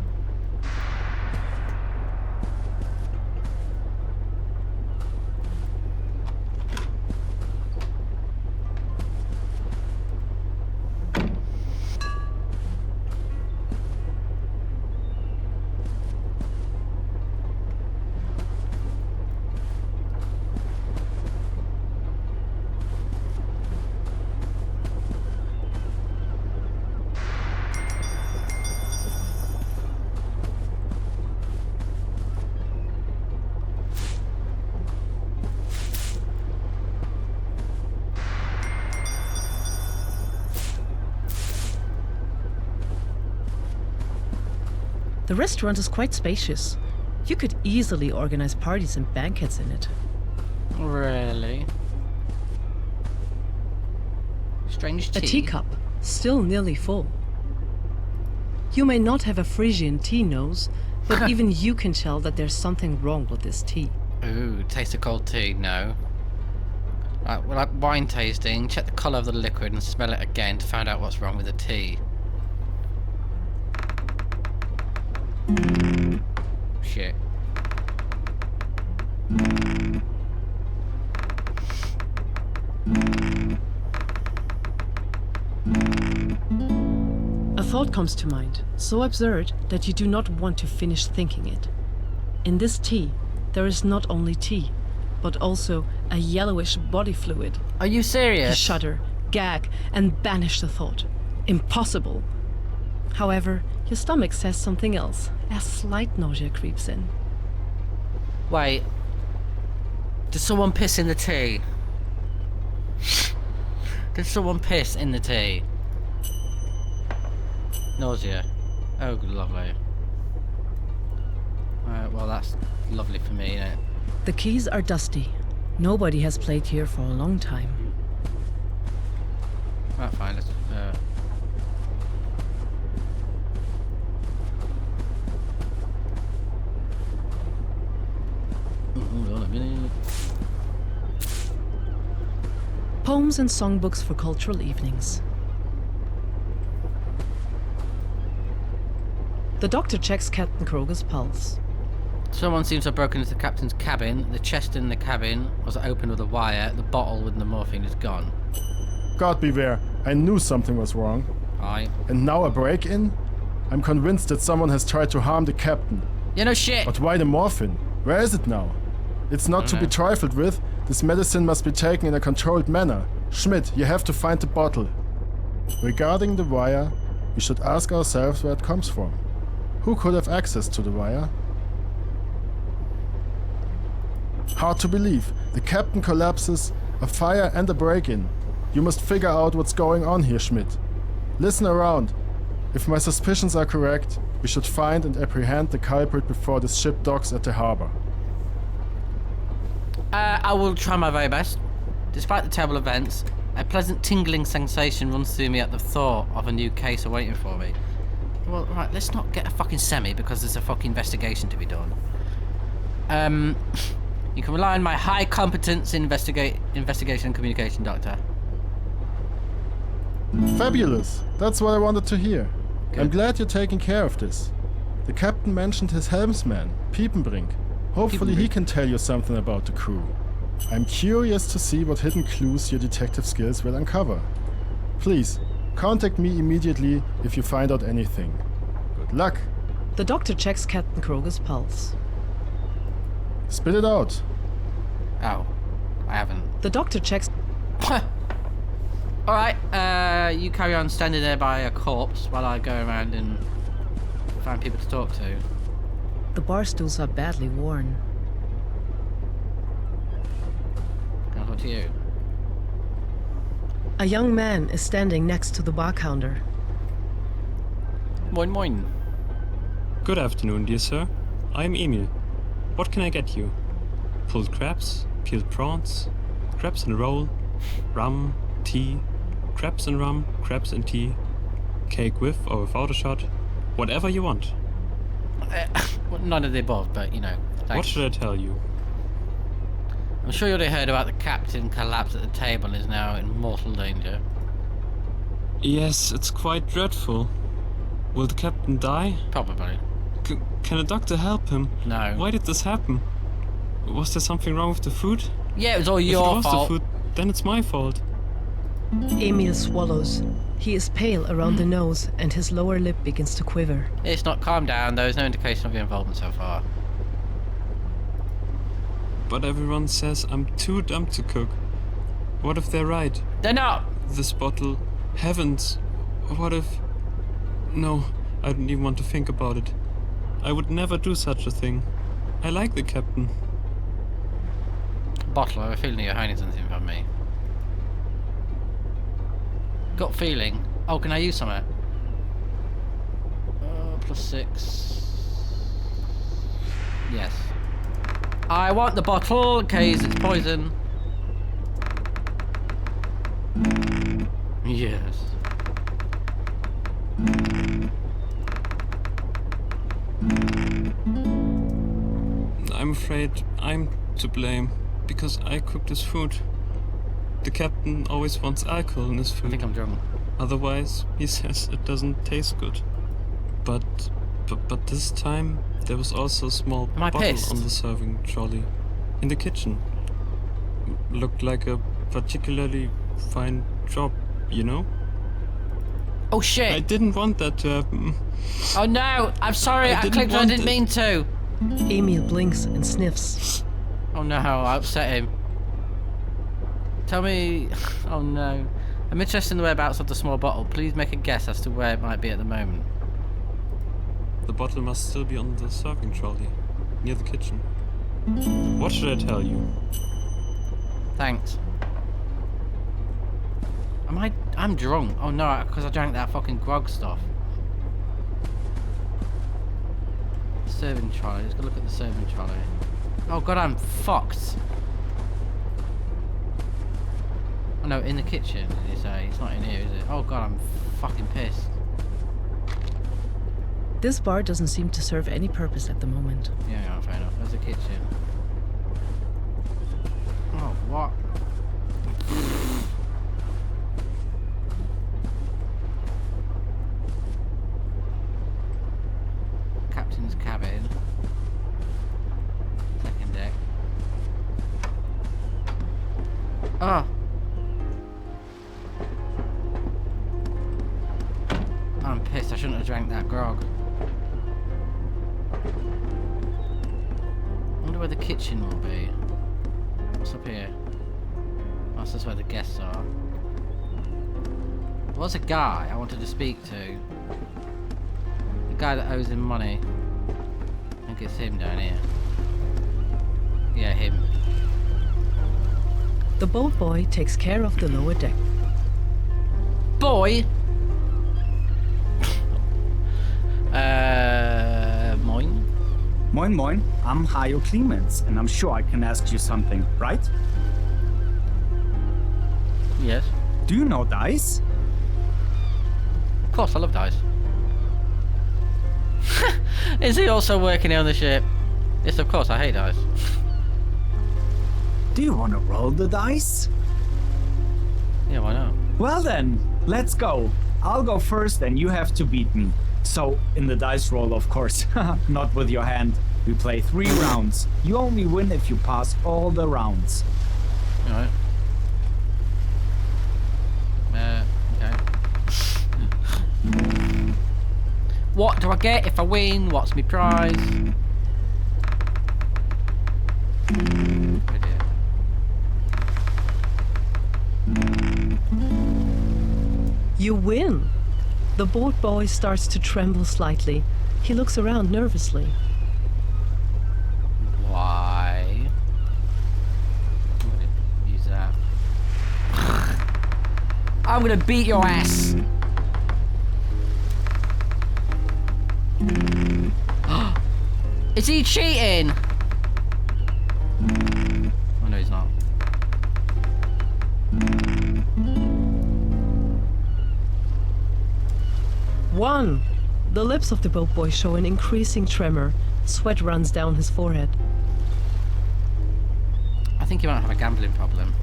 The restaurant is quite spacious. You could easily organize parties and banquets in it. Really? Strange tea. A teacup, still nearly full. You may not have a Frisian tea nose, but even you can tell that there's something wrong with this tea. Ooh, taste of cold tea, no. Right, well, like wine tasting, check the colour of the liquid and smell it again to find out what's wrong with the tea. Shit. A thought comes to mind, so absurd that you do not want to finish thinking it. In this tea, there is not only tea, but also a yellowish body fluid. Are you You serious? shudder, gag, and banish the thought. Impossible. However, your stomach says something else. A slight nausea creeps in. Wait. Did someone piss in the tea? Did someone piss in the tea? Nausea. Oh, lovely. Well, that's lovely for me, isn't it? The keys are dusty. Nobody has played here for a long time. Right, fine. Let's, hold on a minute. Poems and songbooks for cultural evenings. The doctor checks Captain Kroger's pulse. Someone seems to have broken into the captain's cabin. The chest in the cabin was opened with a wire. The bottle with the morphine is gone. God beware, I knew something was wrong. Aye. And now a break-in? I'm convinced that someone has tried to harm the captain. Yeah, no shit! But why the morphine? Where is it now? It's not to be trifled with. This medicine must be taken in a controlled manner. Schmidt, you have to find the bottle. Regarding the wire, we should ask ourselves where it comes from. Who could have access to the wire? Hard to believe. The captain collapses, a fire and a break-in. You must figure out what's going on here, Schmidt. Listen around. If my suspicions are correct, we should find and apprehend the culprit before this ship docks at the harbor. I will try my very best. Despite the terrible events, a pleasant tingling sensation runs through me at the thought of a new case awaiting for me. Well, right, let's not get a fucking semi because there's a fucking investigation to be done. You can rely on my high competence in investigation and communication, Doctor. Fabulous! That's what I wanted to hear. Good. I'm glad you're taking care of this. The captain mentioned his helmsman, Piepenbrink. Hopefully he can tell you something about the crew. I'm curious to see what hidden clues your detective skills will uncover. Please, contact me immediately if you find out anything. Good luck! The doctor checks Captain Kroger's pulse. Spit it out. Oh, I haven't. The doctor checks... Alright, you carry on standing there by a corpse while I go around and find people to talk to. The bar stools are badly worn. Can I talk to you? A young man is standing next to the bar counter. Moin moin. Good afternoon, dear sir. I'm Emil. What can I get you? Pulled crabs, peeled prawns, crabs and roll, rum, tea, crabs and rum, crabs and tea, cake with or without a shot, whatever you want. Well, none of the above, but you know. What Thanks. should I tell you? I'm sure you already heard about the captain collapsed at the table and is now in mortal danger. Yes, it's quite dreadful. Will the captain die? Probably. Can a doctor help him? No. Why did this happen? Was there something wrong with the food? Yeah, it was all If it your was fault. the food, then it's my fault. Emil swallows. He is pale around the nose and his lower lip begins to quiver. It's not calmed down. There is no indication of your involvement so far. But everyone says I'm too dumb to cook. What if they're right? They're not. This bottle, heavens, what if... No, I don't even want to think about it. I would never do such a thing. I like the captain. Bottle. I have a feeling you're hiding something from me. Got feeling. Oh, can I use some of it? +6. Yes. I want the bottle in case it's poison. Yes. I'm afraid I'm to blame because I cooked this food. The captain always wants alcohol in his food. I think I'm drunk. Otherwise, he says it doesn't taste good. But this time there was also a small Am I bottle pissed? on the serving trolley in the kitchen. Looked like a particularly fine job, you know? Oh shit! I didn't want that to happen. Oh no! I'm sorry, I didn't clicked when I want didn't it. mean to! Emil blinks and sniffs. Oh no, I upset him. Tell me... Oh no. I'm interested in the whereabouts of the small bottle. Please make a guess as to where it might be at the moment. The bottle must still be on the serving trolley, near the kitchen. What should I tell you? Thanks. I'm drunk. Oh no, because I drank that fucking grog stuff. Serving trolley. Let's go look at the serving trolley. Oh god, I'm fucked. Oh no, in the kitchen, did you say? It's not in here, is it? Oh god, I'm fucking pissed. This bar doesn't seem to serve any purpose at the moment. Yeah, fair enough. There's the kitchen. Oh, what? Captain's cabin. Second deck. Oh! I'm pissed. I shouldn't have drank that grog. I wonder where the kitchen will be. What's up here? Oh, that's where the guests are. There was a guy I wanted to speak to. The guy that owes him money. I think it's him down here. Yeah, him. The boat boy takes care of the lower deck. Boy! Moin? Moin moin, I'm Hajo Clemens, and I'm sure I can ask you something, right? Yes. Do you know dice? Of course, I love dice. Is he also working here on the ship? Yes, of course, I hate dice. Do you want to roll the dice? Yeah, why not? Well then, let's go. I'll go first and you have to beat me. So, in the dice roll, of course. Not with your hand. We play 3 rounds. You only win if you pass all the rounds. Alright. Okay. What do I get if I win? What's my prize? Oh dear. You win! The boat boy starts to tremble slightly. He looks around nervously. Why? I'm gonna use that. I'm gonna beat your ass! Is he cheating? Oh no, he's not. One! The lips of the boat boy show an increasing tremor. Sweat runs down his forehead. I think he might have a gambling problem.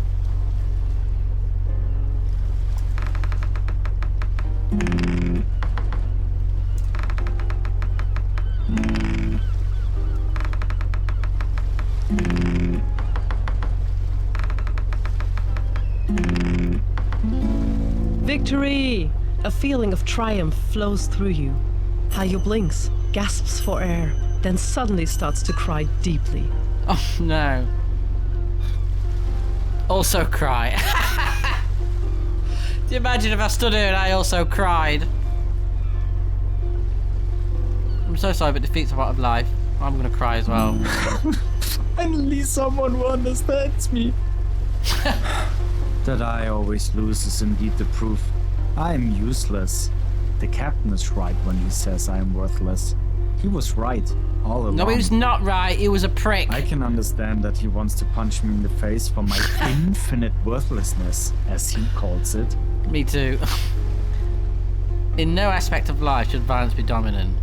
Victory! A feeling of triumph flows through you. Hajo blinks, gasps for air, then suddenly starts to cry deeply. Oh no. Also cry. Do you imagine if I stood here and I also cried? I'm so sorry, but defeat's a part of life. I'm gonna cry as well. Finally someone who understands me. That I always lose is indeed the proof. I am useless. The captain is right when he says I am worthless. He was right. all along. No, he was not right. He was a prick. I can understand that he wants to punch me in the face for my infinite worthlessness, as he calls it. Me too. In no aspect of life should violence be dominant.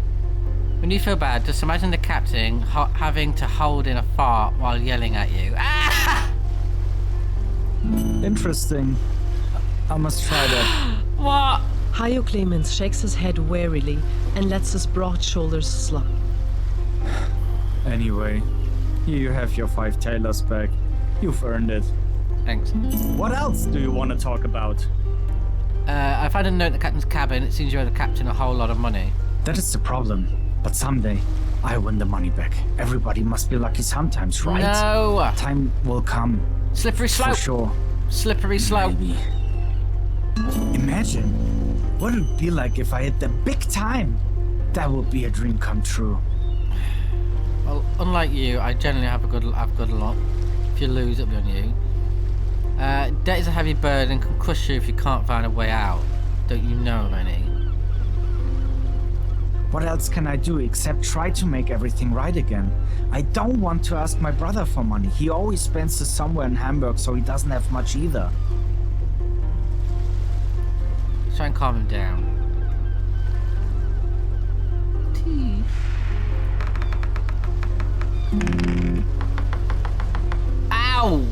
When you feel bad, just imagine the captain having to hold in a fart while yelling at you. Ah! Interesting. I must try that. What? Hayo Clemens shakes his head warily and lets his broad shoulders slump. Anyway, here you have your 5 tailors back. You've earned it. Thanks. What else do you want to talk about? I found a note in the captain's cabin. It seems you owe the captain a whole lot of money. That is the problem. But someday, I win the money back. Everybody must be lucky sometimes, right? No! Time will come. Slippery slope. For sure. Slippery slope. Maybe. Imagine what it would be like if I hit the big time. That would be a dream come true. Well, unlike you, I generally have good luck. If you lose, it'll be on you. Debt is a heavy burden and can crush you if you can't find a way out. Don't you know of any? What else can I do except try to make everything right again? I don't want to ask my brother for money. He always spends it somewhere in Hamburg, so he doesn't have much either. Try and calm him down. Tea. Ow!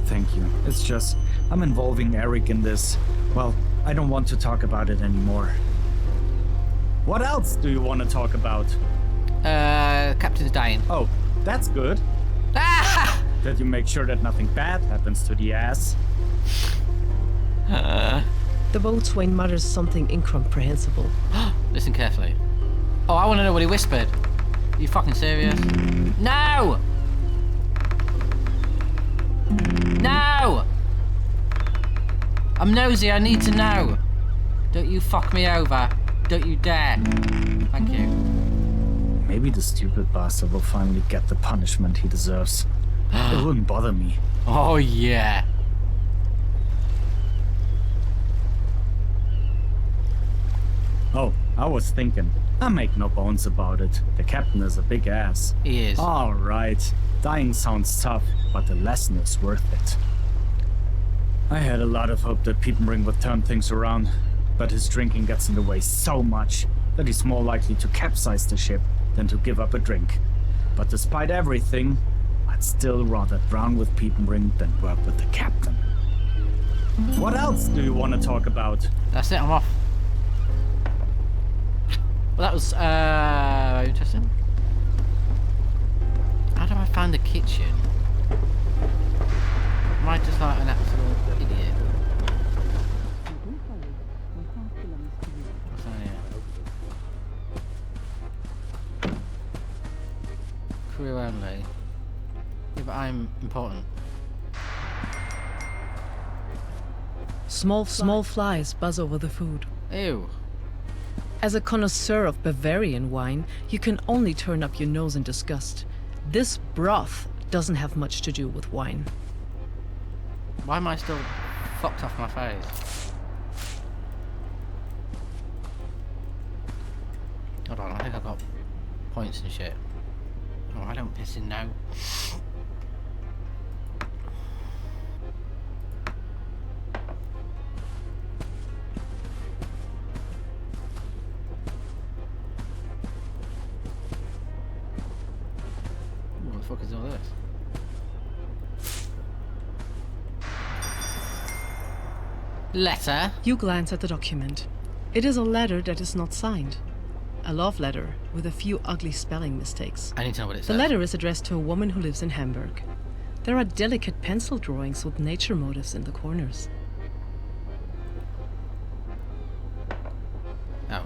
Thank you. It's just, I'm involving Eric in this. Well, I don't want to talk about it anymore. What else do you want to talk about? Captain's dying. Oh, that's good. Ah! That you make sure that nothing bad happens to the ass. The boatswain mutters something incomprehensible. Listen carefully. Oh, I want to know what he whispered. Are you fucking serious? No! No! I'm nosy, I need to know. Don't you fuck me over. Don't you dare. Thank you. Maybe the stupid bastard will finally get the punishment he deserves. It wouldn't bother me. Oh, yeah. Oh, I was thinking. I make no bones about it. The captain is a big ass. He is. Alright. Dying sounds tough, but the lesson is worth it. I had a lot of hope that Piepenring would turn things around, but his drinking gets in the way so much that he's more likely to capsize the ship than to give up a drink. But despite everything, I'd still rather drown with Piepenring than work with the captain. What else do you want to talk about? That's it, I'm off. Well, that was very interesting. How do I find the kitchen? Am I just like an absolute idiot? What's on here? Crew only. Yeah, but I'm important. Small flies buzz over the food. Ew. As a connoisseur of Bavarian wine, you can only turn up your nose in disgust. This broth doesn't have much to do with wine. Why am I still fucked off my face? Hold on, I think I've got points and shit. Oh, I don't piss in now. What the fuck is all this? Letter? You glance at the document. It is a letter that is not signed. A love letter with a few ugly spelling mistakes. I need to know what it says. The letter is addressed to a woman who lives in Hamburg. There are delicate pencil drawings with nature motifs in the corners. Oh.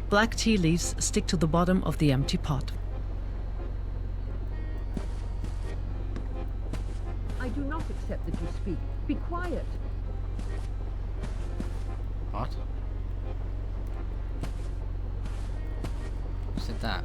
Black tea leaves stick to the bottom of the empty pot. I do not accept that you speak. Be quiet. What? Who said that?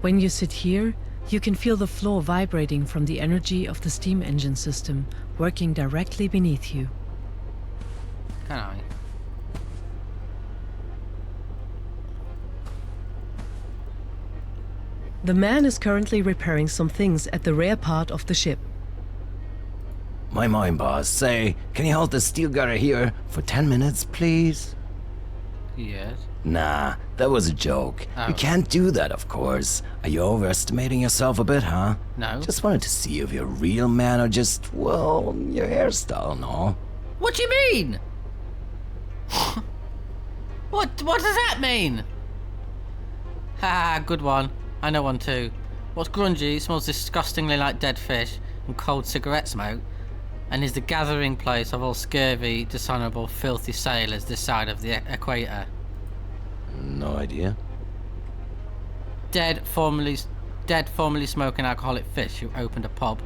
When you sit here, you can feel the floor vibrating from the energy of the steam engine system working directly beneath you. Can I? The man is currently repairing some things at the rear part of the ship. My boss. Say, can you hold the steel gutter here for 10 minutes, please? Yes. Nah, that was a joke. Oh. You can't do that, of course. Are you overestimating yourself a bit, huh? No. Just wanted to see if you're a real man or just, well, your hairstyle and all. What do you mean? What does that mean? Ha, good one. I know one too. What's grungy, smells disgustingly like dead fish and cold cigarette smoke, and is the gathering place of all scurvy, dishonourable, filthy sailors this side of the equator. No idea. Dead, formerly smoking alcoholic fish who opened a pub.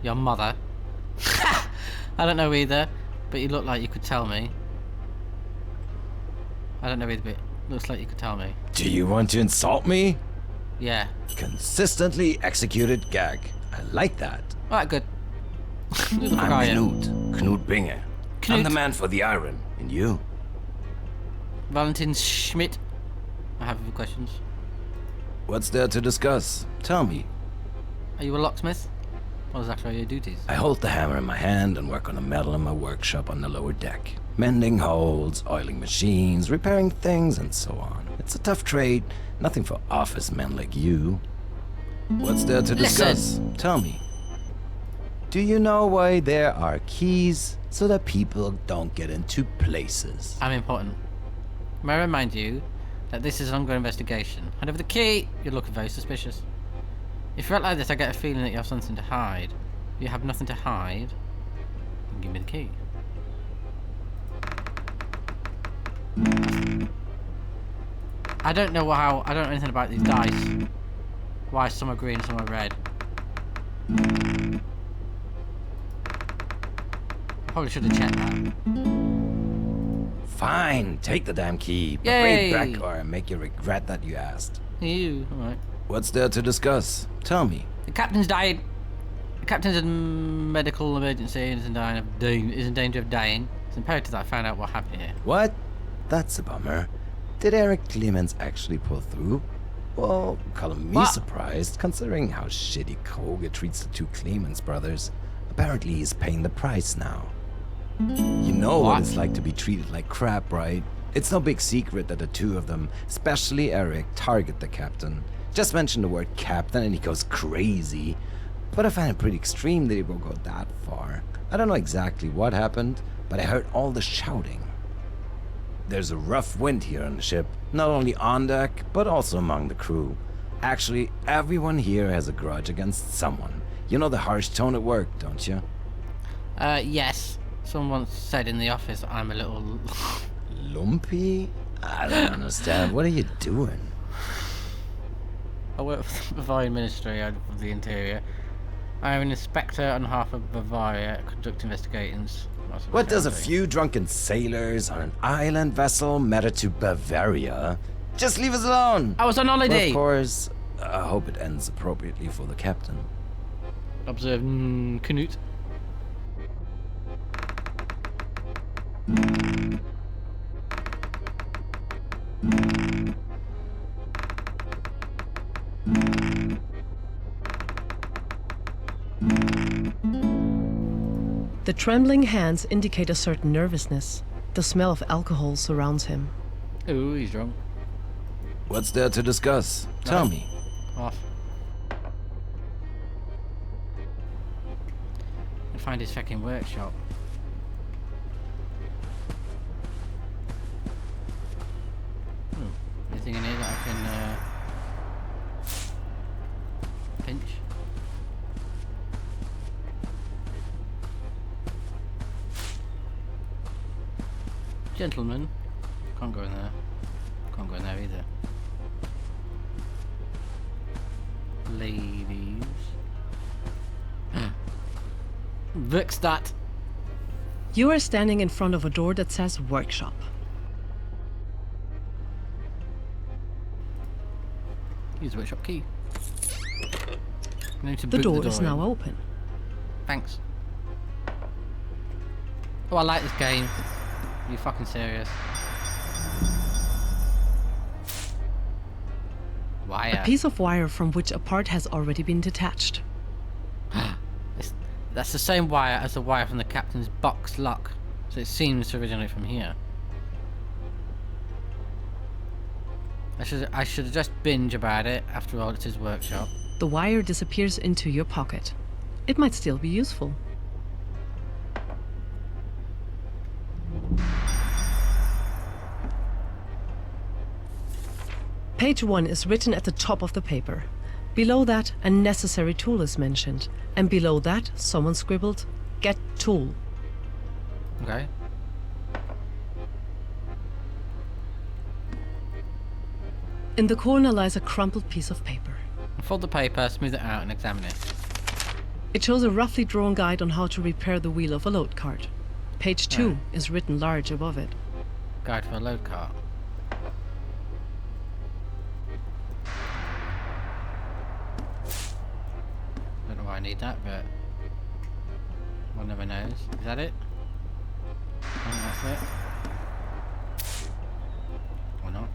Your mother. I don't know either, but you look like you could tell me. I don't know either, but it looks like you could tell me. Do you want to insult me? Yeah. Consistently executed gag. I like that. Alright, good. Who the fuck are I'm you? Knut Binge. I'm the man for the iron. And you? Valentin Schmidt. I have a few questions. What's there to discuss? Tell me. Are you a locksmith? What exactly are your duties? I hold the hammer in my hand and work on the metal in my workshop on the lower deck. Mending holes, oiling machines, repairing things, and so on. It's a tough trade. Nothing for office men like you. What's there to discuss? Listen. Tell me. Do you know why there are keys? So that people don't get into places. I'm important. May I remind you that this is an ongoing investigation. Hand over the key. You're looking very suspicious. If you act like this, I get a feeling that you have something to hide. If you have nothing to hide, then give me the key. I don't know I don't know anything about these dice. Why some are green, some are red. Probably should have checked that. Fine, take the damn key. But Yay! bring it back or make you regret that you asked. You, alright. What's there to discuss? Tell me. The captain's died. The captain's in medical emergency and is in danger of dying. It's imperative that I find out what happened here. What? That's a bummer. Did Eric Clemens actually pull through? Well, color me What? surprised, considering how shitty Kroger treats the two Clemens brothers. Apparently he's paying the price now. You know what it's like to be treated like crap, right? It's no big secret that the two of them, especially Eric, target the captain. Just mention the word captain and he goes crazy. But I find it pretty extreme that he will go that far. I don't know exactly what happened, but I heard all the shouting. There's a rough wind here on the ship, not only on deck, but also among the crew. Actually, everyone here has a grudge against someone. You know the harsh tone at work, don't you? Yes. Someone said in the office I'm a little... Lumpy? I don't understand. What are you doing? I work for the Bavarian Ministry of the Interior. I am an inspector on behalf of Bavaria, conduct investigations. What does a few drunken sailors on an island vessel matter to Bavaria? Just leave us alone! I was on holiday! Well, of course, I hope it ends appropriately for the captain. Observe Knut. The trembling hands indicate a certain nervousness. The smell of alcohol surrounds him. Ooh, he's drunk. What's there to discuss? Tell me. Off. And find his fucking workshop. Anything in here that I can pinch? Gentlemen, can't go in there. Can't go in there either. Ladies. Werkstatt. You are standing in front of a door that says workshop. Use the workshop key. I need to The boot door is in. now open. Thanks. Oh, I like this game. Are you fucking serious? Wire. A piece of wire from which a part has already been detached. That's the same wire as the wire from the captain's box lock, so it seems to originate from here. I should just binge about it. After all, it's his workshop. The wire disappears into your pocket. It might still be useful. Page 1 is written at the top of the paper. Below that, a necessary tool is mentioned. And below that, someone scribbled, "Get tool." Okay. In the corner lies a crumpled piece of paper. Fold the paper, smooth it out, and examine it. It shows a roughly drawn guide on how to repair the wheel of a load cart. Page 2 is written large above it. Guide for a load cart. Don't know why I need that, but one never knows. Is that it? I think that's it. Or not?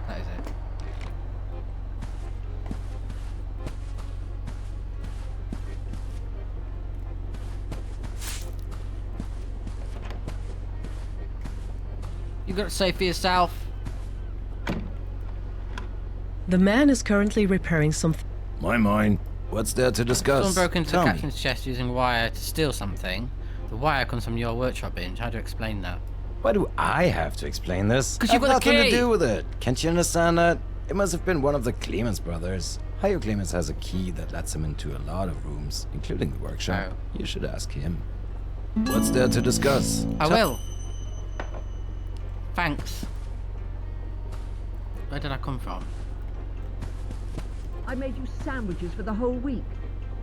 That is it. You got to say for yourself. The man is currently repairing something. Mine. What's there to discuss? Someone broke into Tell the me. captain's chest using wire to steal something. The wire comes from your workshop, Binge. How do you explain that? Why do I have to explain this? 'Cause you've I've got the nothing key. to do with it. Can't you understand that? It must have been one of the Clemens brothers. Hayo Clemens has a key that lets him into a lot of rooms, including the workshop. Oh. You should ask him. What's there to discuss? I will. Thanks. Where did I come from? I made you sandwiches for the whole week.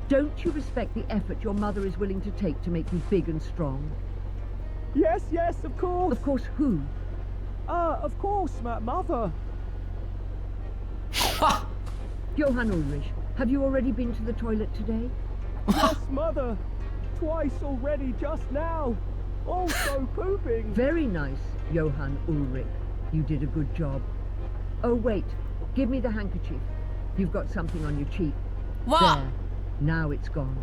Don't you respect the effort your mother is willing to take to make you big and strong? Yes, yes, of course. Of course, who? Of course, my mother. Johann Ulrich, have you already been to the toilet today? Yes, mother. Twice already just now. Also pooping. Very nice, Johann Ulrich. You did a good job. Oh, wait. Give me the handkerchief. You've got something on your cheek. What? There. Now it's gone.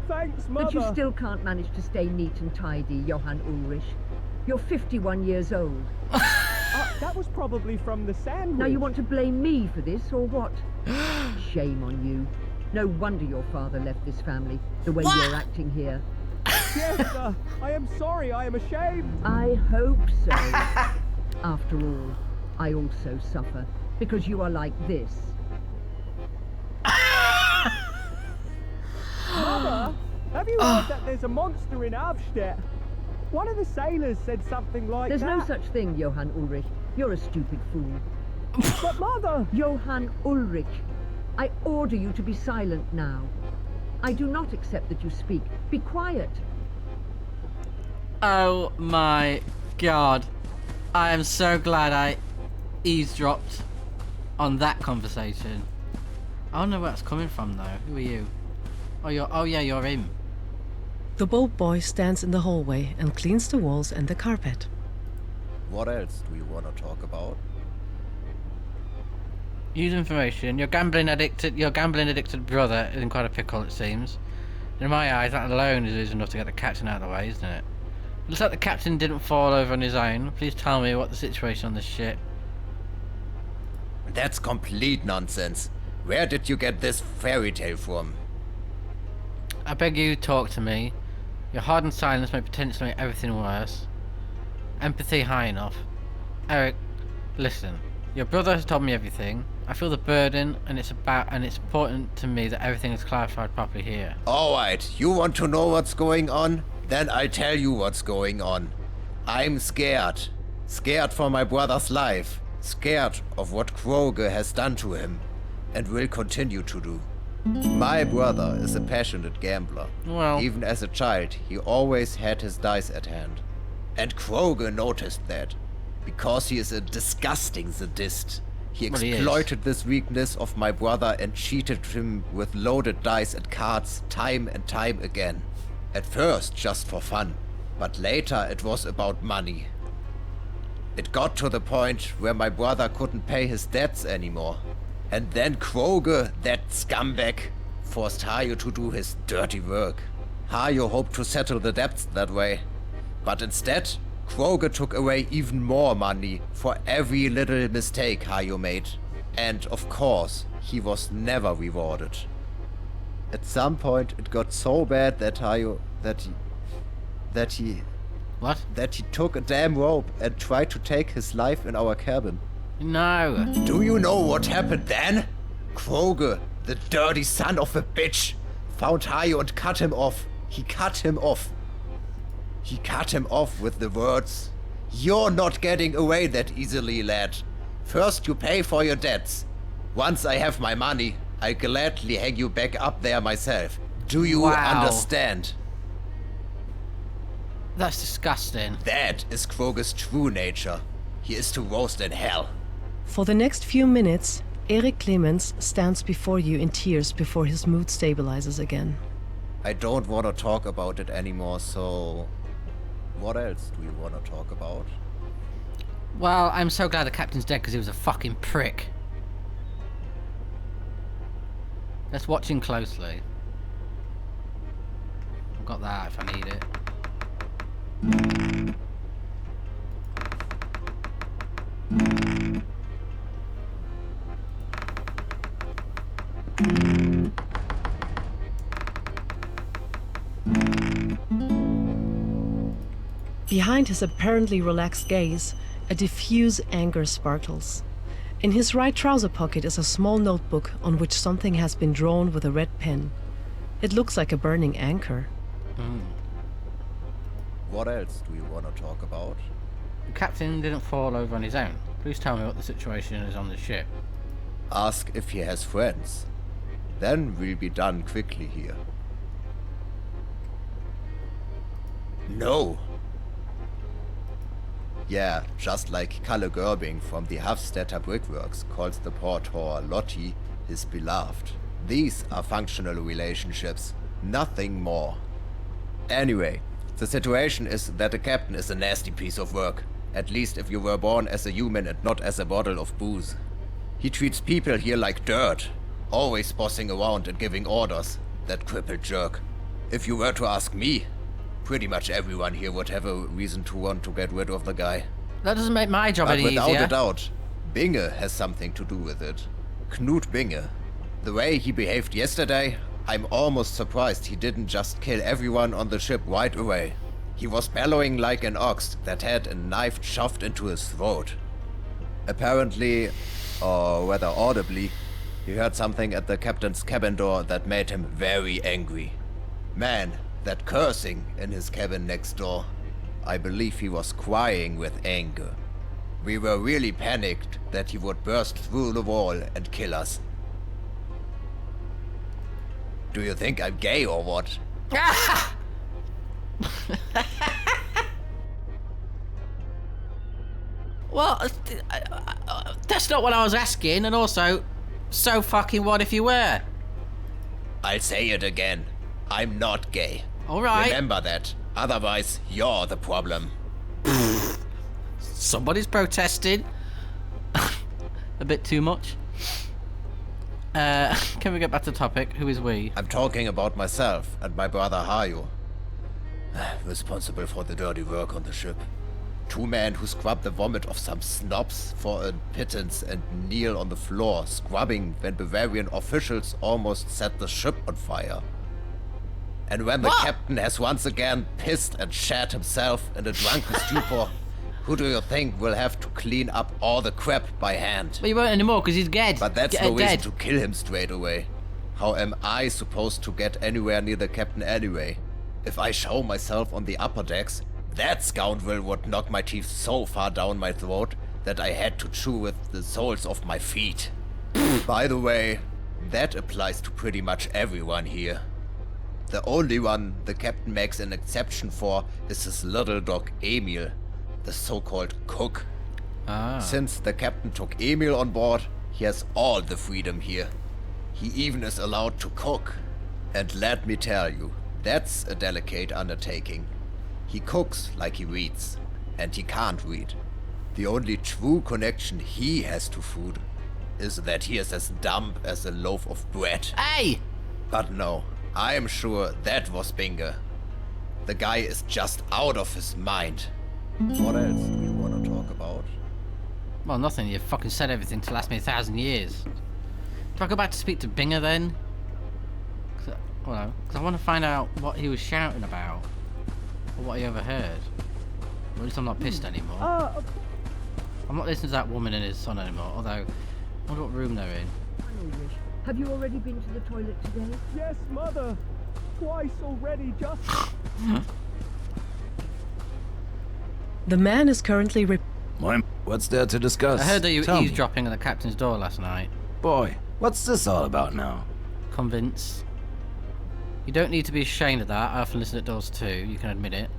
Thanks, mother. But you still can't manage to stay neat and tidy, Johann Ulrich. You're 51 years old. That was probably from the sandwich. Now you want to blame me for this, or what? Shame on you. No wonder your father left this family, the way you're acting here. Yes, I am sorry. I am ashamed. I hope so. After all, I also suffer, because you are like this. Mother, have you heard that there's a monster in Avstedt? One of the sailors said something like There's that. no such thing, Johann Ulrich. You're a stupid fool. But mother! Johann Ulrich, I order you to be silent now. I do not accept that you speak. Be quiet. Oh my god. I am so glad I eavesdropped on that conversation. I don't know where that's coming from though. Who are you? Oh yeah, you're him. The boat boy stands in the hallway and cleans the walls and the carpet. What else do you want to talk about? Use information. Your gambling addicted brother is in quite a pickle, it seems. In my eyes, that alone is enough to get the captain out of the way, isn't it? Looks like the captain didn't fall over on his own. Please tell me what the situation on this ship. That's complete nonsense. Where did you get this fairy tale from? I beg you, talk to me. Your hardened silence may potentially make everything worse. Empathy high enough. Eric, listen. Your brother has told me everything. I feel the burden, and it's important to me that everything is clarified properly here. Alright, you want to know what's going on? Then I tell you what's going on. I'm scared. Scared for my brother's life. Scared of what Kroger has done to him, and will continue to do. My brother is a passionate gambler. Well, even as a child, he always had his dice at hand. And Kroger noticed that, because he is a disgusting sadist. He Well, he is. exploited this weakness of my brother and cheated him with loaded dice and cards time and time again. At first, just for fun, but later it was about money. It got to the point where my brother couldn't pay his debts anymore. And then Kroger, that scumbag, forced Hayo to do his dirty work. Hayo hoped to settle the debts that way. But instead, Kroger took away even more money for every little mistake Hayo made. And of course, he was never rewarded. At some point, it got so bad that Hayo... That he took a damn rope and tried to take his life in our cabin. No. Do you know what happened then? Kroger, the dirty son of a bitch, found Hayo and cut him off. He cut him off. He cut him off with the words, "You're not getting away that easily, lad. First you pay for your debts. Once I have my money, I'll gladly hang you back up there myself. Do you understand?" That's disgusting. That is Kroger's true nature. He is to roast in hell. For the next few minutes, Eric Clemens stands before you in tears before his mood stabilizes again. I don't want to talk about it anymore, so... What else do you want to talk about? Well, I'm so glad the captain's dead because he was a fucking prick. Let's watch him closely. I've got that if I need it. Behind his apparently relaxed gaze, a diffuse anger sparkles. In his right trouser pocket is a small notebook on which something has been drawn with a red pen. It looks like a burning anchor. What else do you want to talk about? The captain didn't fall over on his own. Please tell me what the situation is on the ship. Ask if he has friends. Then we'll be done quickly here. No. Yeah, just like Kalle Gerbing from the Hafstetter Brickworks calls the port whore Lottie his beloved. These are functional relationships, nothing more. Anyway, the situation is that the captain is a nasty piece of work, at least if you were born as a human and not as a bottle of booze. He treats people here like dirt, always bossing around and giving orders, that crippled jerk. If you were to ask me, pretty much everyone here would have a reason to want to get rid of the guy. That doesn't make my job any easier. But without a doubt, Binge has something to do with it. Knut Binge. The way he behaved yesterday, I'm almost surprised he didn't just kill everyone on the ship right away. He was bellowing like an ox that had a knife shoved into his throat. Apparently, or rather audibly, he heard something at the captain's cabin door that made him very angry. Man, that cursing in his cabin next door. I believe he was crying with anger. We were really panicked that he would burst through the wall and kill us. Do you think I'm gay or what? Well, that's not what I was asking, and also, so fucking what if you were? I'll say it again. I'm not gay. Alright. Remember that. Otherwise, you're the problem. Somebody's protesting. A bit too much. Can we get back to the topic? Who is we? I'm talking about myself and my brother Hayo. Responsible for the dirty work on the ship. Two men who scrub the vomit of some snobs for a pittance and kneel on the floor, scrubbing when Bavarian officials almost set the ship on fire. And when the captain has once again pissed and shat himself in a drunken stupor, who do you think will have to clean up all the crap by hand? But he won't anymore because he's dead. But that's no reason to kill him straight away. How am I supposed to get anywhere near the captain anyway? If I show myself on the upper decks, that scoundrel would knock my teeth so far down my throat that I had to chew with the soles of my feet. By the way, that applies to pretty much everyone here. The only one the captain makes an exception for is his little dog Emil, the so-called cook. Ah. Since the captain took Emil on board, he has all the freedom here. He even is allowed to cook. And let me tell you, that's a delicate undertaking. He cooks like he reads, and he can't read. The only true connection he has to food is that he is as dumb as a loaf of bread. Hey! But no, I am sure that was Binger. The guy is just out of his mind. What else do you want to talk about? Well, nothing. You fucking said everything to last me 1,000 years. Do I go back to speak to Binger then? Because I want to find out what he was shouting about. Or what he overheard. Or at least I'm not pissed anymore. I'm not listening to that woman and his son anymore. Although, I wonder what room they're in. Have you already been to the toilet today? Yes, Mother. Twice already, just... The man is currently What's there to discuss? I heard that you were Tell me. eavesdropping at the captain's door last night. Boy, what's this all about now? Convince. You don't need to be ashamed of that. I often listen at doors too, you can admit it.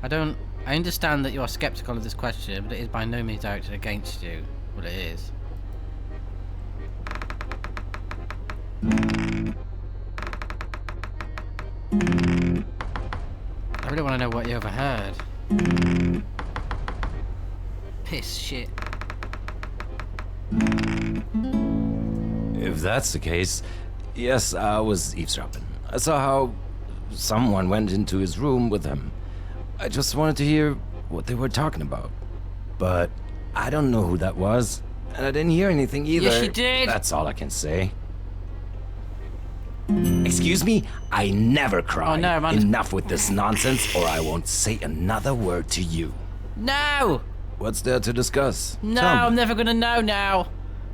I understand that you are skeptical of this question, but it is by no means directed against you. Well, it is. I really want to know what you overheard. Piss shit. If that's the case, yes, I was eavesdropping. I saw how someone went into his room with him. I just wanted to hear what they were talking about. But I don't know who that was, and I didn't hear anything either. Yes, you did! That's all I can say. Excuse me? I never cry. Oh, no, man. Enough with this nonsense, or I won't say another word to you. No! What's there to discuss? No, Tell me. I'm never gonna know now.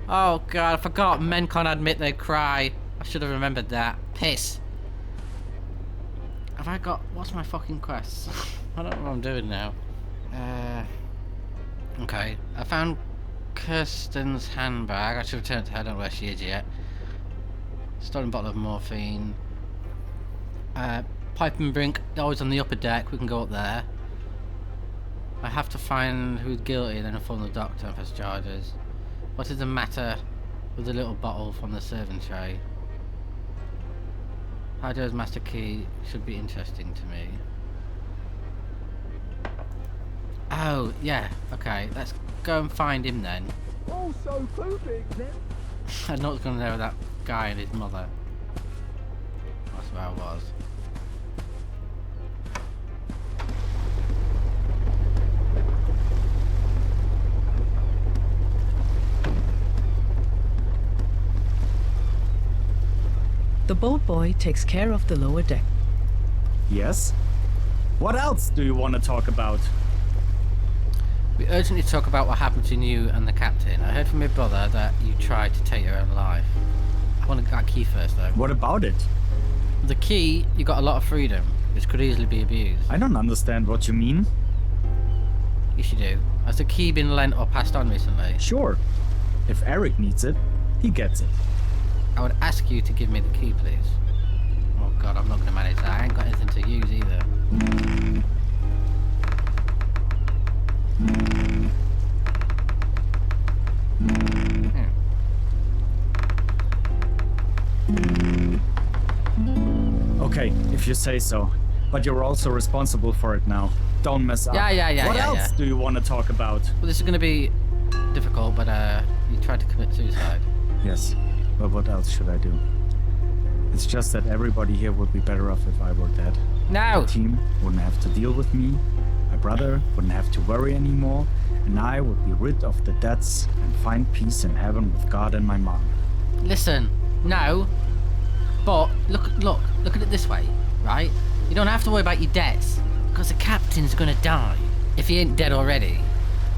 Oh god, I forgot men can't admit they cry. I should have remembered that. Piss. Have I got... What's my fucking quest? I don't know what I'm doing now. Okay. I found Kirsten's handbag. I should return it to her. I don't know where she is yet. Stolen bottle of morphine. Pipe and Brink, always on the upper deck. We can go up there. I have to find who's guilty, then inform the doctor and press charges. What is the matter with the little bottle from the serving tray? Hydo's master key should be interesting to me. Oh, yeah, okay, let's go and find him then. Also pooping, then. I know what's going to know that guy and his mother. That's where I was. The boat boy takes care of the lower deck. Yes? What else do you want to talk about? We urgently talk about what happened between you and the captain. I heard from your brother that you tried to take your own life. I want that key first, though. What about it? The key, you got a lot of freedom, which could easily be abused. I don't understand what you mean. Yes, you do. Has the key been lent or passed on recently? Sure. If Eric needs it, he gets it. I would ask you to give me the key, please. Oh god, I'm not going to manage that. I ain't got anything to use either. Okay, if you say so. But you're also responsible for it now. Don't mess up. Yeah. What else do you want to talk about? Well, this is going to be difficult, but you tried to commit suicide. Yes, but what else should I do? It's just that everybody here would be better off if I were dead. No! The team wouldn't have to deal with me, my brother wouldn't have to worry anymore, and I would be rid of the debts and find peace in heaven with God and my mom. Listen, no. But look at it this way, right? You don't have to worry about your debts, because the captain's gonna die if he ain't dead already.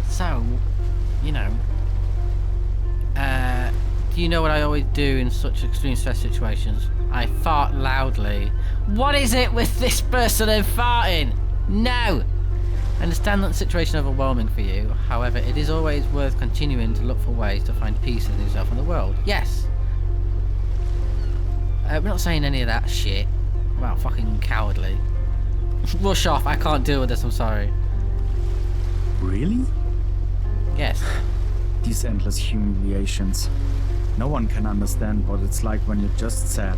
So, you know. Do you know what I always do in such extreme stress situations? I fart loudly. What is it with this person and farting? No! I understand that the situation is overwhelming for you. However, it is always worth continuing to look for ways to find peace in yourself and the world. Yes. We're not saying any of that shit about fucking cowardly. Rush off, I can't deal with this, I'm sorry. Really? Yes. these endless humiliations. No one can understand what it's like when you're just sad.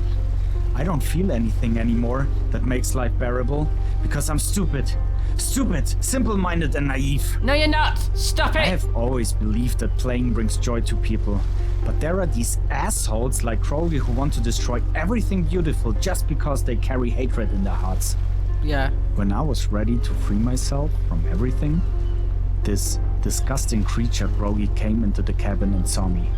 I don't feel anything anymore that makes life bearable because I'm stupid. Stupid, simple-minded and naive. No, you're not! Stop it! I have always believed that playing brings joy to people. But there are these assholes like Crowley who want to destroy everything beautiful just because they carry hatred in their hearts. Yeah. When I was ready to free myself from everything, this disgusting creature Crowley came into the cabin and saw me.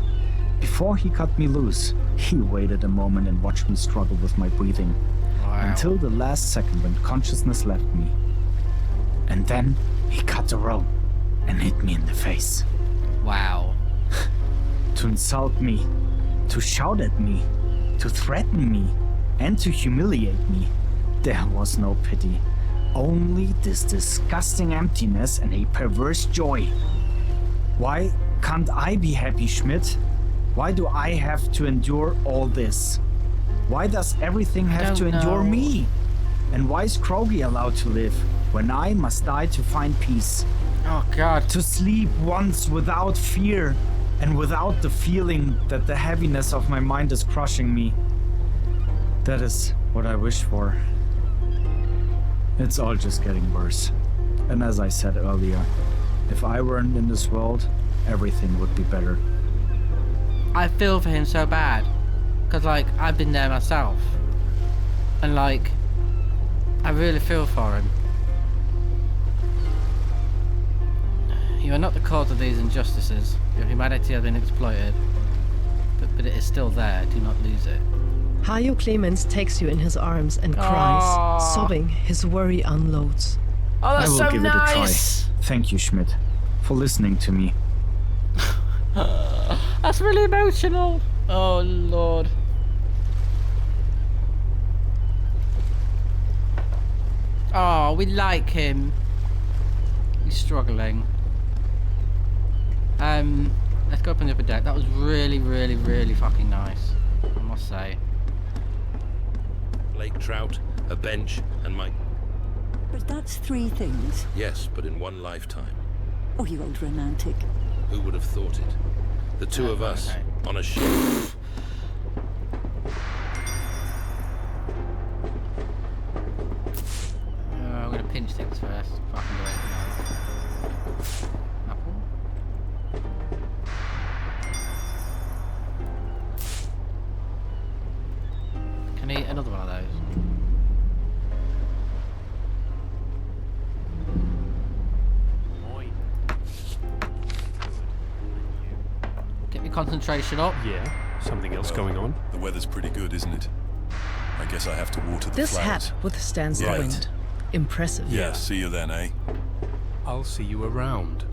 Before he cut me loose, he waited a moment and watched me struggle with my breathing. Wow. Until the last second when consciousness left me. And then he cut the rope and hit me in the face. Wow. To insult me, to shout at me, to threaten me, and to humiliate me. There was no pity. Only this disgusting emptiness and a perverse joy. Why can't I be happy, Schmidt? Why do I have to endure all this? Why does everything have to endure me? And why is Crowley allowed to live when I must die to find peace? Oh God. To sleep once without fear and without the feeling that the heaviness of my mind is crushing me. That is what I wish for. It's all just getting worse. And as I said earlier, if I weren't in this world, everything would be better. I feel for him so bad. Because, like, I've been there myself. And, like, I really feel for him. You are not the cause of these injustices. Your humanity has been exploited. But it is still there. Do not lose it. Hajo Clemens takes you in his arms and cries, sobbing. His worry unloads. Oh, I that's will so give nice. it a try. Thank you, Schmidt, for listening to me. That's really emotional. Oh, Lord. Oh, we like him. He's struggling. Let's go up on the upper deck. That was really, really, really fucking nice, I must say. Lake trout, a bench, and my... But that's 3 things. Yes, but in one lifetime. Oh, you old romantic. Who would have thought it? The two of us on a ship. I'm gonna pinch things first. Fucking do anything else. Apple. Can I eat another one of those? Get your concentration up. Yeah, something else going on. The weather's pretty good, isn't it? I guess I have to water the This flowers. hat withstands the Right. wind. Impressive. Yeah, see you then, eh? I'll see you around.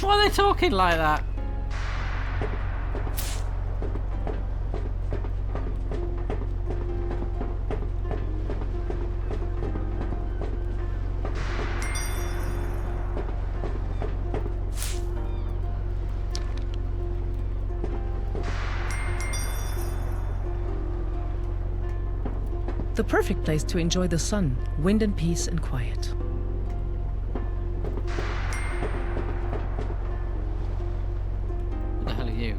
Why are they talking like that? The perfect place to enjoy the sun, wind and peace and quiet. What the hell are you?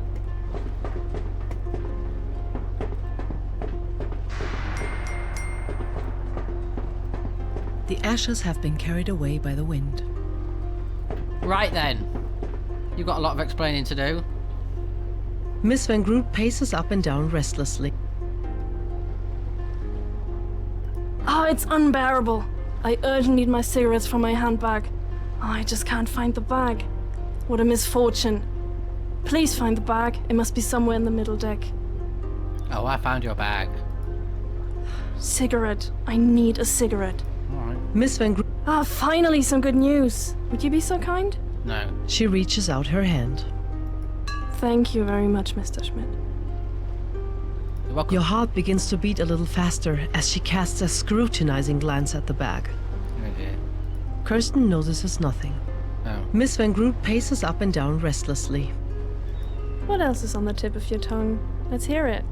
The ashes have been carried away by the wind. Right then. You've got a lot of explaining to do. Miss Van Groot paces up and down restlessly. Oh, it's unbearable. I urgently need my cigarettes from my handbag. Oh, I just can't find the bag. What a misfortune. Please find the bag. It must be somewhere in the middle deck. Oh, I found your bag. Cigarette. I need a cigarette. Alright. Miss Van Groot. Ah, finally some good news. Would you be so kind? No. She reaches out her hand. Thank you very much, Mr. Schmidt. You're welcome. Your heart begins to beat a little faster as she casts a scrutinizing glance at the bag. Oh dear. Kirsten notices nothing. Oh. Miss Van Groot paces up and down restlessly. What else is on the tip of your tongue? Let's hear it.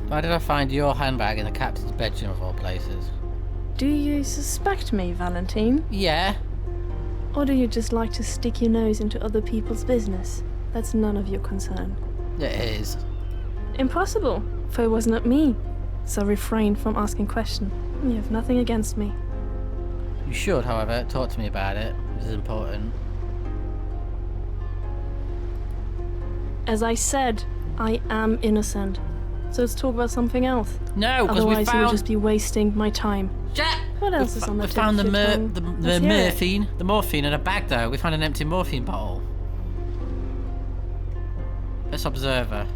Why did I find your handbag in the captain's bedroom of all places? Do you suspect me, Valentine? Yeah. Or do you just like to stick your nose into other people's business? That's none of your concern. It is. Impossible, for it was not me. So refrain from asking questions. You have nothing against me. You should, however, talk to me about it. This is important. As I said, I am innocent. So let's talk about something else. No, because we Otherwise, found... you will just be wasting my time. Shut! What else is on the We tip found of the your tongue? Let's hear it. the morphine in a bag, though. We found an empty morphine bottle. Let's observe her.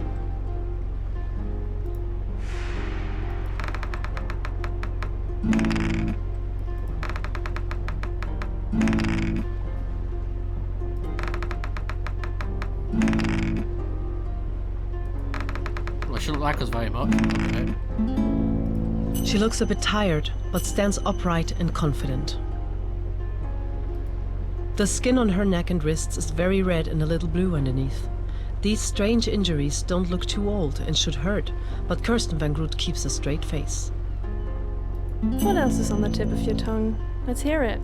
Well, she doesn't like us very much. Okay. She looks a bit tired, but stands upright and confident. The skin on her neck and wrists is very red and a little blue underneath. These strange injuries don't look too old and should hurt, but Kirsten Van Groot keeps a straight face. What else is on the tip of your tongue? Let's hear it.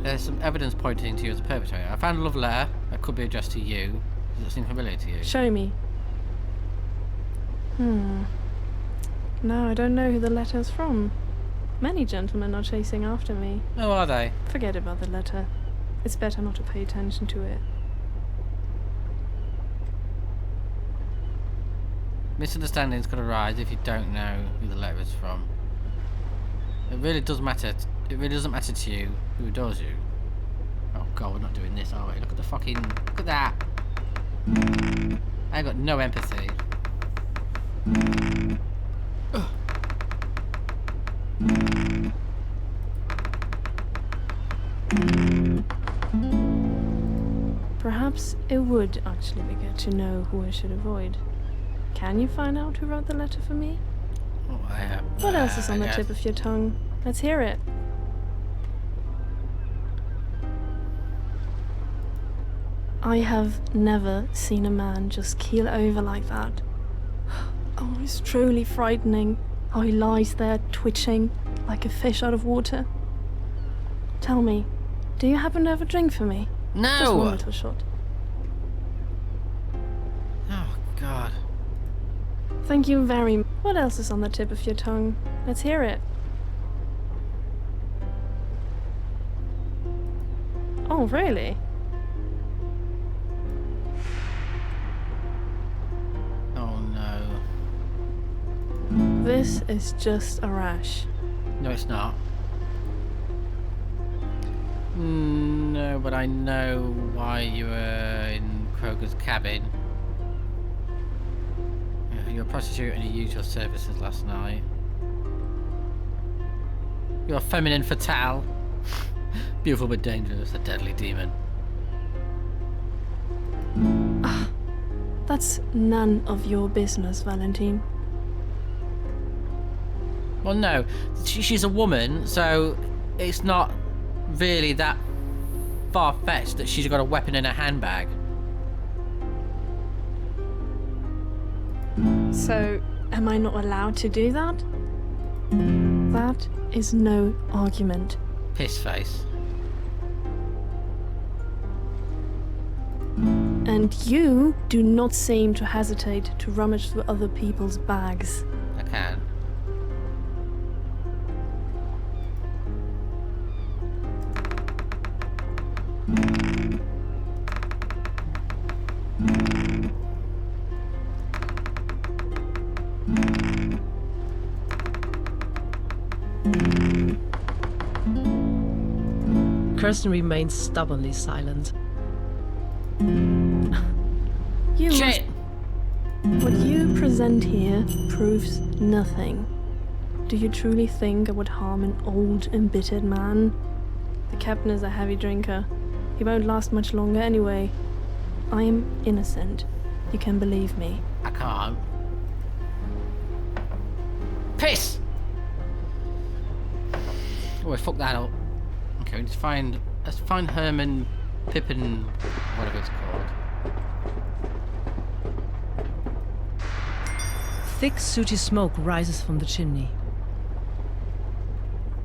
There's some evidence pointing to you as a perpetrator. I found a love letter that could be addressed to you. Does that seem familiar to you? Show me. No, I don't know who the letter's from. Many gentlemen are chasing after me. Oh, are they? Forget about the letter. It's better not to pay attention to it. Misunderstandings could arise if you don't know who the letter is from. It really does matter. It really doesn't matter to you who adores you. Oh god, we're not doing this, are we? Look at the fucking... Look at that! I got no empathy. Ugh. Perhaps it would actually be good to know who I should avoid. Can you find out who wrote the letter for me? Oh, I have... What else is on the tip of your tongue? Let's hear it. I have never seen a man just keel over like that. Oh, it's truly frightening how he lies there twitching like a fish out of water. Tell me, do you happen to have a drink for me? No! Just one little shot. Oh, God. Thank you very much. What else is on the tip of your tongue? Let's hear it. Oh, really? Oh, no. This is just a rash. No, it's not. No, but I know why you were in Kroger's cabin. You're a prostitute and you used your services last night. You're feminine fatale. Beautiful but dangerous, a deadly demon. That's none of your business, Valentine. Well, no. She's a woman, so it's not really that far-fetched that she's got a weapon in her handbag. So, am I not allowed to do that? That is no argument. Piss face. And you do not seem to hesitate to rummage through other people's bags. I can. Kirsten remains stubbornly silent. You Shit! What you present here proves nothing. Do you truly think I would harm an old, embittered man? The captain is a heavy drinker. He won't last much longer anyway. I am innocent. You can believe me. I can't. Piss! Oh, I fucked that up. Okay, let's find Herman Pippin, whatever it's called. Thick, sooty smoke rises from the chimney.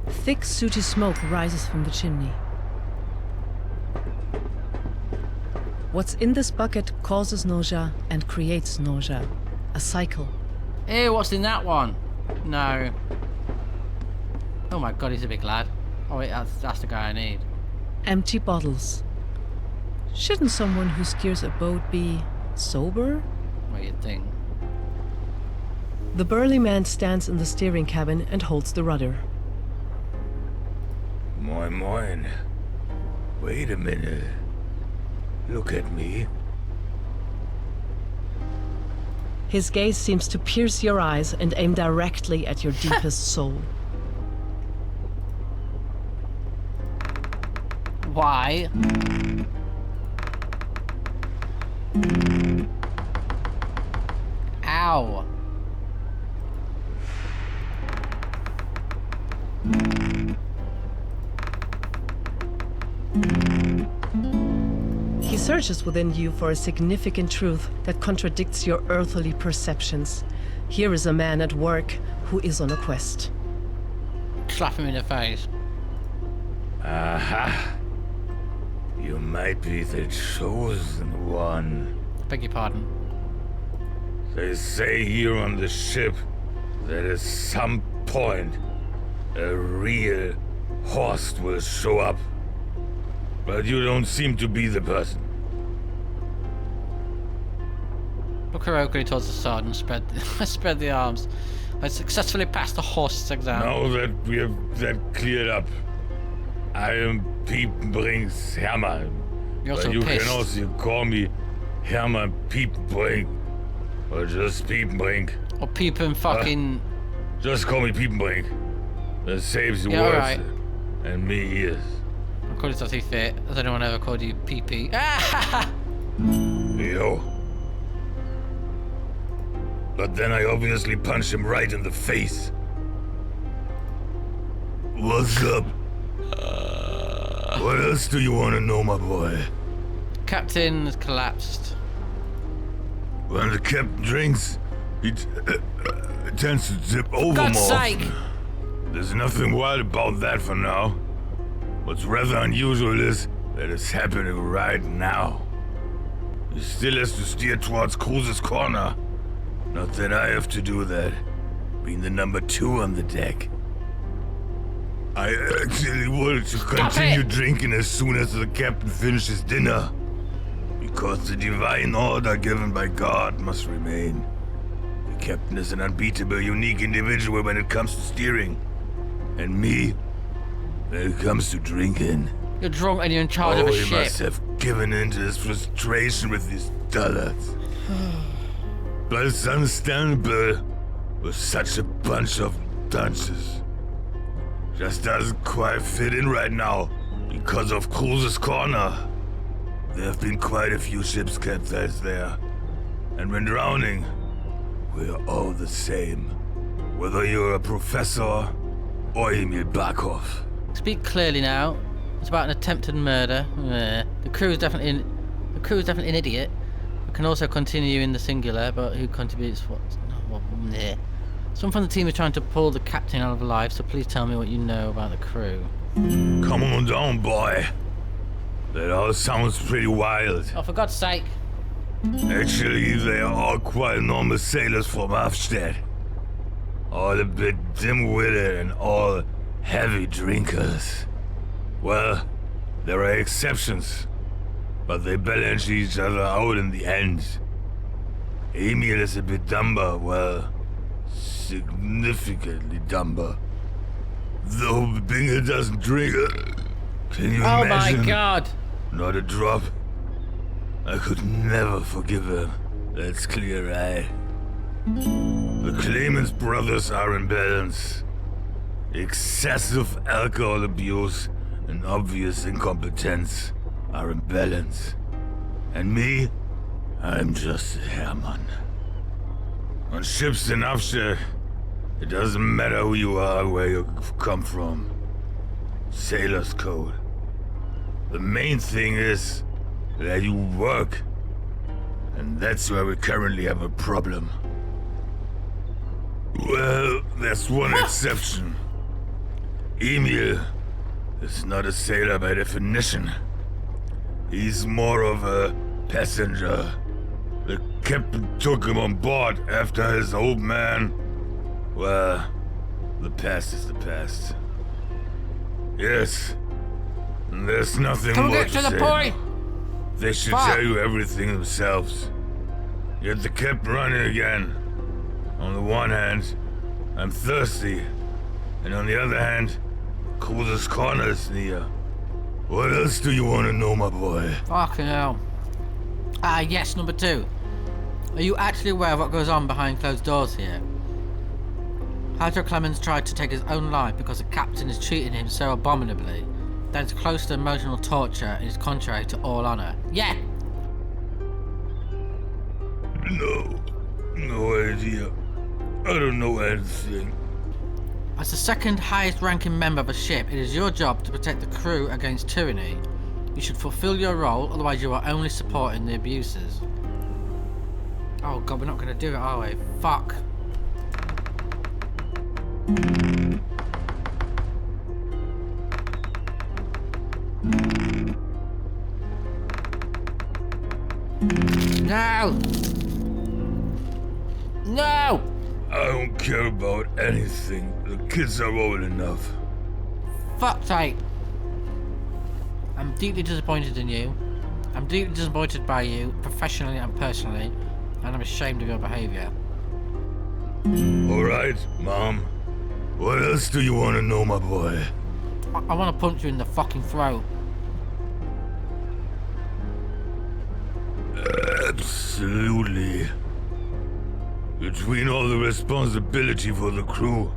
Thick, sooty smoke rises from the chimney. What's in this bucket causes nausea and creates nausea. A cycle. Hey, what's in that one? No. Oh my god, he's a big lad. Oh wait, that's the guy I need. Empty bottles. Shouldn't someone who steers a boat be sober? What do you think? The burly man stands in the steering cabin and holds the rudder. Moin moin. Wait a minute. Look at me. His gaze seems to pierce your eyes and aim directly at your deepest soul. Why? Ow. He searches within you for a significant truth that contradicts your earthly perceptions. Here is a man at work who is on a quest. Slap him in the face. Aha! You might be the chosen one. Beg your pardon. They say here on the ship that at some point a real host will show up. But you don't seem to be the person. Look heroically towards the sword and spread the arms. I successfully passed the horse's exam. Now that we have that cleared up, I am Piepenbrink's Hermann. You're but so you pissed. can also call me Hermann Piepenbrink. Or just Piepenbrink. Or Piepen fucking... Just call me Piepenbrink. That saves you Yeah, words. alright. And me ears. I'll call it as he fit. Has anyone ever called you PP? Yo. But then I obviously punched him right in the face. What's up? What else do you want to know, my boy? Captain has collapsed. When the captain drinks, he tends to tip over God's more sake! often. There's nothing wild about that for now. What's rather unusual is that it's happening right now. He still has to steer towards Cruz's corner. Not that I have to do that, being the number 2 on the deck. I actually wanted to continue drinking as soon as the captain finishes dinner. Because the divine order given by God must remain. The captain is an unbeatable, unique individual when it comes to steering. And me, when it comes to drinking. You're drunk and you're in charge of a he ship. must have given in to his frustration with these dullards. But it's understandable with such a bunch of dunces. Just doesn't quite fit in right now because of Cruz's corner. There have been quite a few ships capsized there. And when drowning, we're all the same. Whether you're a professor or Emil Barkov. Speak clearly now. It's about an attempted murder. The crew is definitely an idiot. We can also continue in the singular, but who contributes what? Someone from the team is trying to pull the captain out of alive, so please tell me what you know about the crew. Come on down, boy. That all sounds pretty wild. Oh, for God's sake. Actually, they are all quite normal sailors from Hafstead. All a bit dim-witted and all heavy drinkers. Well, there are exceptions, but they balance each other out in the end. Emil is a bit dumber, well, significantly dumber. Though Bingle doesn't drink. Can you imagine? Oh my God! Not a drop. I could never forgive him. That's clear, right? The Clemens brothers are in balance. Excessive alcohol abuse and obvious incompetence are in balance. And me, I'm just a Hermann. On ships in Hafstead, it doesn't matter who you are, where you come from. Sailor's code. The main thing is that you work. And that's where we currently have a problem. Well, there's one exception. Emil is not a sailor by definition. He's more of a passenger. The captain took him on board after his old man. Well, the past is the past. Yes, and there's nothing Can we more get to the say. point? They should Fuck. tell you everything themselves. Yet they kept running again. On the one hand, I'm thirsty, and on the other hand, Coulter's Corner is near. What else do you want to know, my boy? Fucking hell. Yes, number 2. Are you actually aware of what goes on behind closed doors here? Hydro Clemens tried to take his own life because the captain is treating him so abominably. That is close to emotional torture and is contrary to all honour. Yeah! No idea. I don't know anything. As the second highest ranking member of a ship, it is your job to protect the crew against tyranny. You should fulfill your role, otherwise you are only supporting the abusers. Oh god, we're not going to do it, are we? Fuck. No! No! I don't care about anything. The kids are old enough. Fuck's sake. I'm deeply disappointed in you. I'm deeply disappointed by you, professionally and personally, and I'm ashamed of your behaviour. Alright, Mom. What else do you want to know, my boy? I want to punch you in the fucking throat. Absolutely. Between all the responsibility for the crew,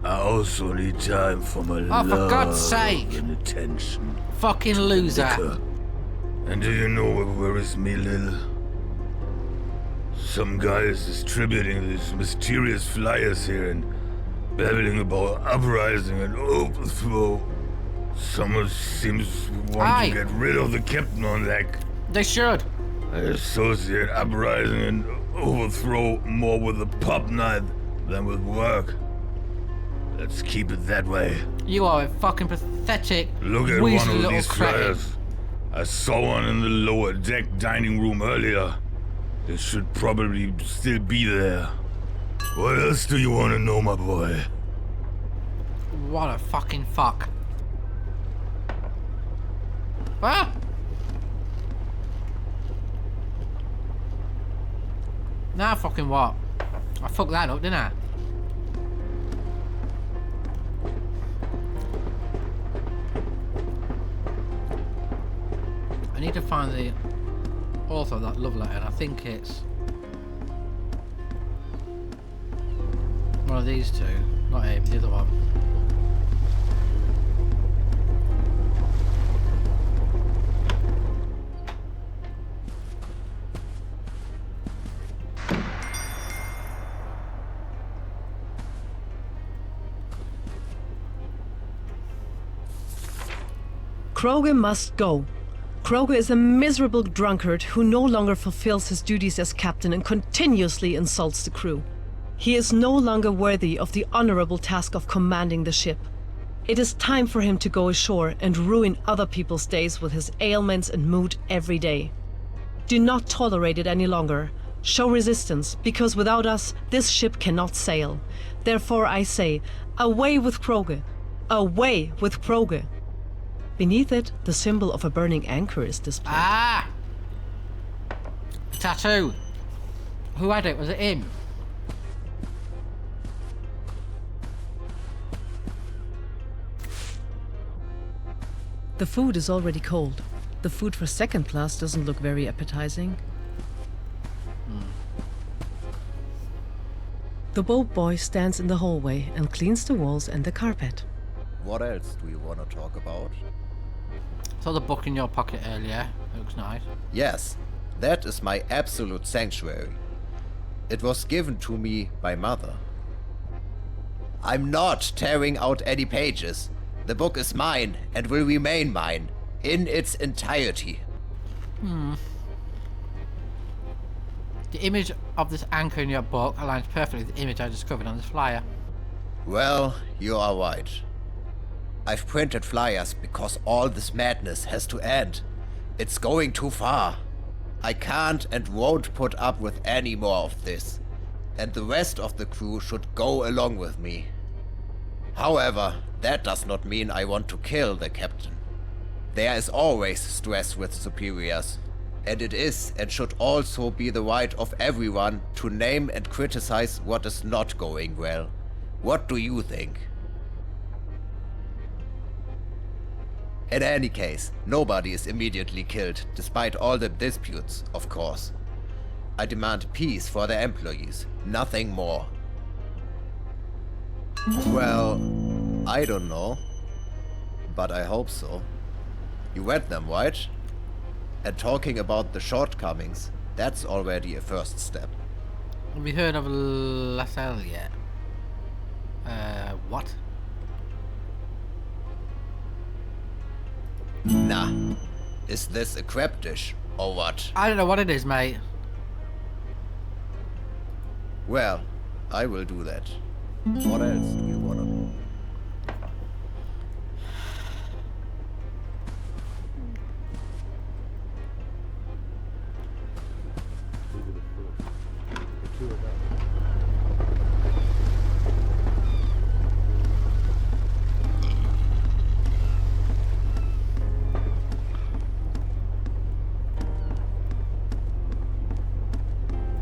I also need time for my love for God's sake. and attention. Fucking loser. And do you know what worries me, Lil? Some guy is distributing these mysterious flyers here and babbling about uprising and overthrow. Someone seems to want to get rid of the captain on deck. They should. I associate uprising and overthrow more with the pub night than with work. Let's keep it that way. You are a fucking pathetic, Look at weaselly one of little these cretin. flyers. I saw one in the lower deck dining room earlier. It should probably still be there. What else do you want to know, my boy? What a fucking fuck. Ah! Now fucking what? I fucked that up, didn't I? I need to find the author of that love letter, and I think it's one of these two, not him, the other one. Kroger must go. Kroger is a miserable drunkard who no longer fulfills his duties as captain and continuously insults the crew. He is no longer worthy of the honorable task of commanding the ship. It is time for him to go ashore and ruin other people's days with his ailments and mood every day. Do not tolerate it any longer. Show resistance, because without us, this ship cannot sail. Therefore I say, away with Kroger! Away with Kroger! Beneath it, the symbol of a burning anchor is displayed. Ah! Tattoo! Who had it? Was it him? The food is already cold. The food for second class doesn't look very appetizing. The boat boy stands in the hallway and cleans the walls and the carpet. What else do you want to talk about? Saw the book in your pocket earlier. It looks nice. Yes, that is my absolute sanctuary. It was given to me by Mother. I'm not tearing out any pages. The book is mine and will remain mine in its entirety. The image of this anchor in your book aligns perfectly with the image I discovered on this flyer. Well, you are right. I've printed flyers because all this madness has to end. It's going too far. I can't and won't put up with any more of this, and the rest of the crew should go along with me. However, that does not mean I want to kill the captain. There is always stress with superiors, and it is and should also be the right of everyone to name and criticize what is not going well. What do you think? In any case, nobody is immediately killed, despite all the disputes, of course. I demand peace for the employees, nothing more. Well, I don't know, but I hope so. You read them, right? And talking about the shortcomings, that's already a first step. Have we heard of LaSalle yet? What? Nah. Is this a crab dish, or what? I don't know what it is, mate. Well, I will do that. What else do you want to know?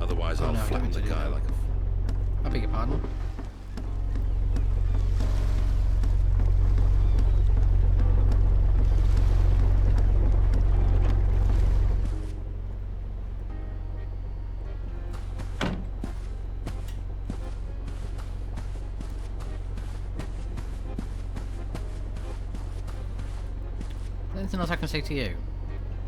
Otherwise, I'll flatten the guy like a... I beg your pardon. Anything else I can say to you?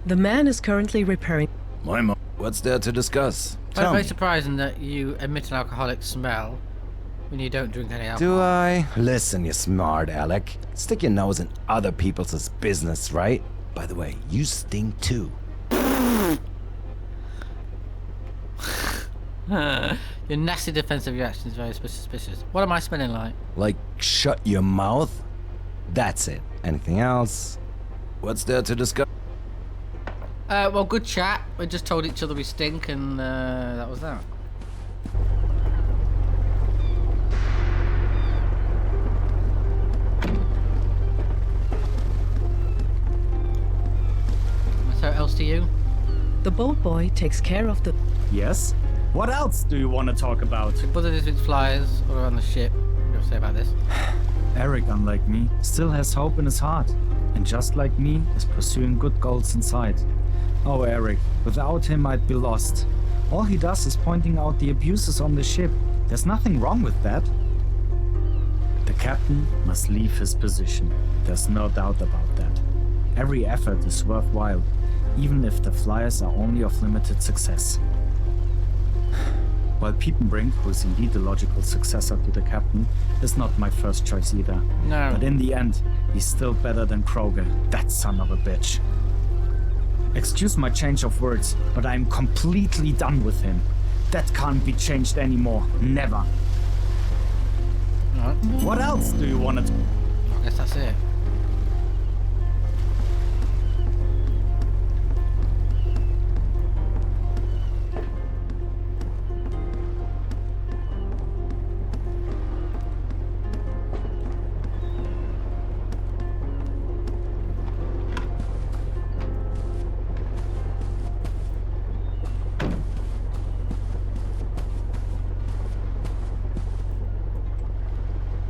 The man is currently repairing. My mom. What's there to discuss? It's Tell very me. surprising that you emit an alcoholic smell when you don't drink any alcohol. Do I? Listen, you smart Alec. Stick your nose in other people's business, right? By the way, you stink too. Your nasty defensive reaction is very suspicious. What am I smelling like? Like, shut your mouth? That's it. Anything else? What's there to discuss? Well, good chat. We just told each other we stink, and that was that. So, else to you? The boat boy takes care of the. Yes? What else do you want to talk about? Whether this with flyers or on the ship. What do you have to say about this? Eric, unlike me, still has hope in his heart, and just like me, is pursuing good goals inside. Oh, Eric, without him I'd be lost. All he does is pointing out the abuses on the ship. There's nothing wrong with that. The captain must leave his position. There's no doubt about that. Every effort is worthwhile, even if the flyers are only of limited success. While Piepenbrink, who is indeed the logical successor to the captain, is not my first choice either. No. But in the end, he's still better than Kroger, that son of a bitch. Excuse my change of words, but I'm completely done with him. That can't be changed anymore. Never. Alright. What else do you want to... I guess that's it.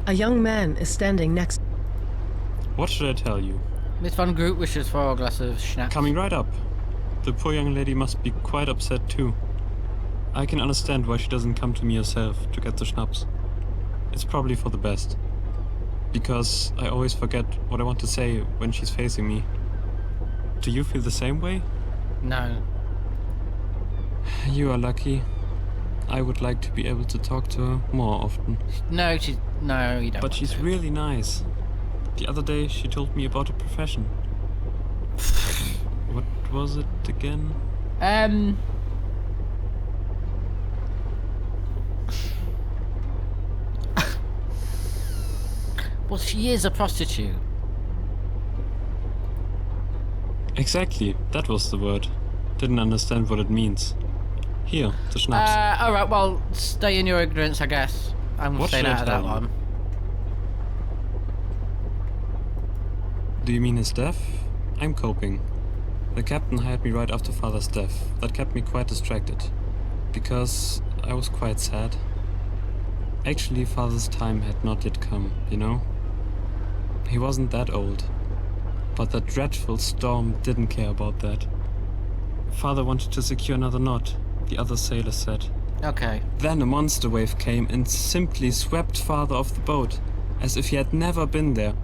A young man is standing next. What should I tell you? Miss Von Groot wishes for a glass of schnapps. Coming right up. The poor young lady must be quite upset too. I can understand why she doesn't come to me herself to get the schnapps. It's probably for the best. Because I always forget what I want to say when she's facing me. Do you feel the same way? No. You are lucky. I would like to be able to talk to her more often. No, you don't. But she's really nice. The other day she told me about a profession. What was it again? Well, she is a prostitute. Exactly, that was the word. Didn't understand what it means. Here, the schnapps. Alright, well, stay in your ignorance, I guess. I'm What staying should I out of that tell you? one. Do you mean his death? I'm coping. The captain hired me right after Father's death. That kept me quite distracted. Because I was quite sad. Actually, Father's time had not yet come, you know? He wasn't that old. But that dreadful storm didn't care about that. Father wanted to secure another knot, the other sailors said. Okay. Then a monster wave came and simply swept Father off the boat, as if he had never been there.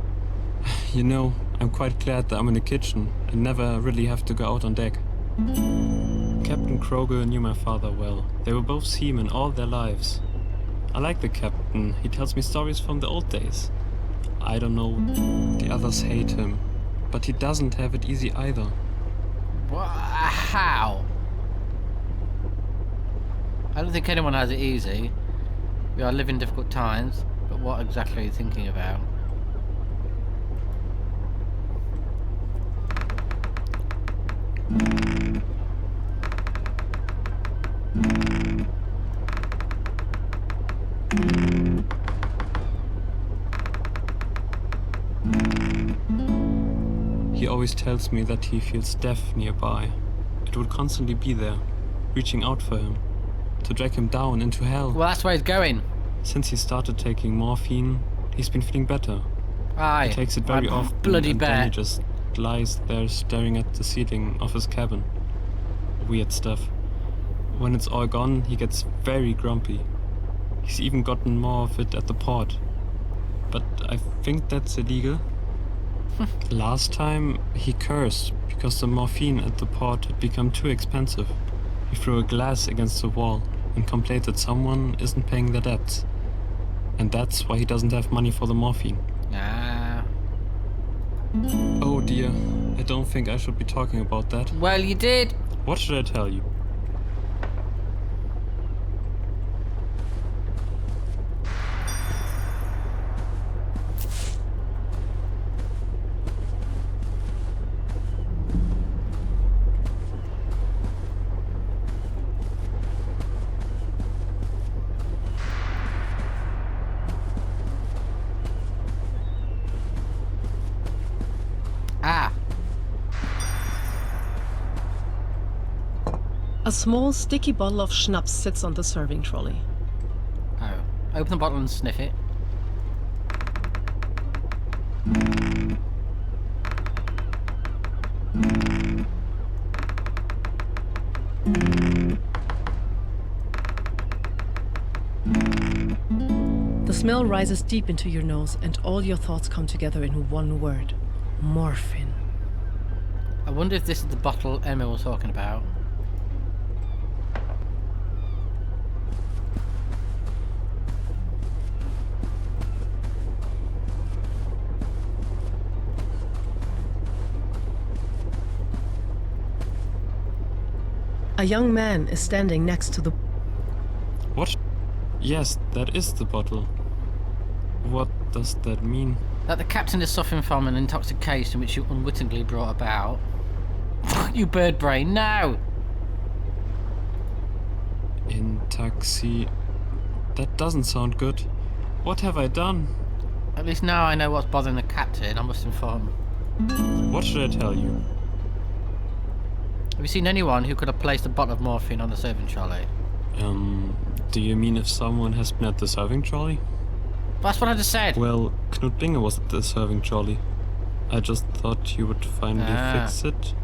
You know, I'm quite glad that I'm in the kitchen and never really have to go out on deck. Captain Kroger knew my father well. They were both seamen all their lives. I like the captain. He tells me stories from the old days. I don't know, the others hate him, but he doesn't have it easy either. How? I don't think anyone has it easy. We are living difficult times, but what exactly are you thinking about? He always tells me that he feels death nearby. It would constantly be there, reaching out for him, to drag him down into hell. Well, that's where he's going. Since he started taking morphine, he's been feeling better. Aye. He takes it very I'm often, bloody and then he bet. just lies there staring at the ceiling of his cabin. Weird stuff. When it's all gone, he gets very grumpy. He's even gotten more of it at the port. But I think that's illegal. Last time, he cursed because the morphine at the port had become too expensive. He threw a glass against the wall and complained that someone isn't paying their debts. And that's why he doesn't have money for the morphine. Ah. Oh dear, I don't think I should be talking about that. Well, you did. What should I tell you? Ah. A small, sticky bottle of schnapps sits on the serving trolley. Oh. Open the bottle and sniff it. The smell rises deep into your nose, and all your thoughts come together in one word. Morphine. I wonder if this is the bottle Emma was talking about. A young man is standing next to the... What? Yes, that is the bottle. What does that mean? That the captain is suffering from an intoxication which you unwittingly brought about. You bird brain, now! Intoxi... That doesn't sound good. What have I done? At least now I know what's bothering the captain. I must inform. What should I tell you? Have you seen anyone who could have placed a bottle of morphine on the serving trolley? Do you mean if someone has been at the serving trolley? That's what I just said. Well, Knut Binger was at the serving trolley. I just thought you would finally fix it.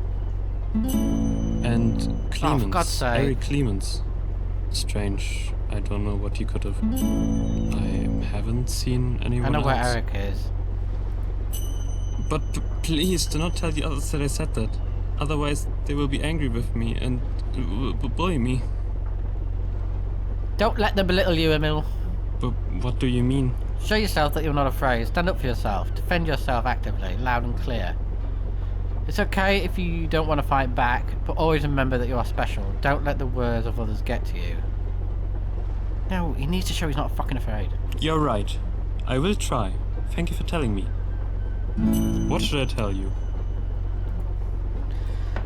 And Clemens, for God's sake. Eric Clemens. Strange. I don't know what he could have. I haven't seen anyone I know else. where Eric is. But please do not tell the others that I said that. Otherwise, they will be angry with me and bully me. Don't let them belittle you, Emil. But what do you mean? Show yourself that you're not afraid. Stand up for yourself. Defend yourself actively, loud and clear. It's okay if you don't want to fight back, but always remember that you are special. Don't let the words of others get to you. No, he needs to show he's not fucking afraid. You're right. I will try. Thank you for telling me. What should I tell you?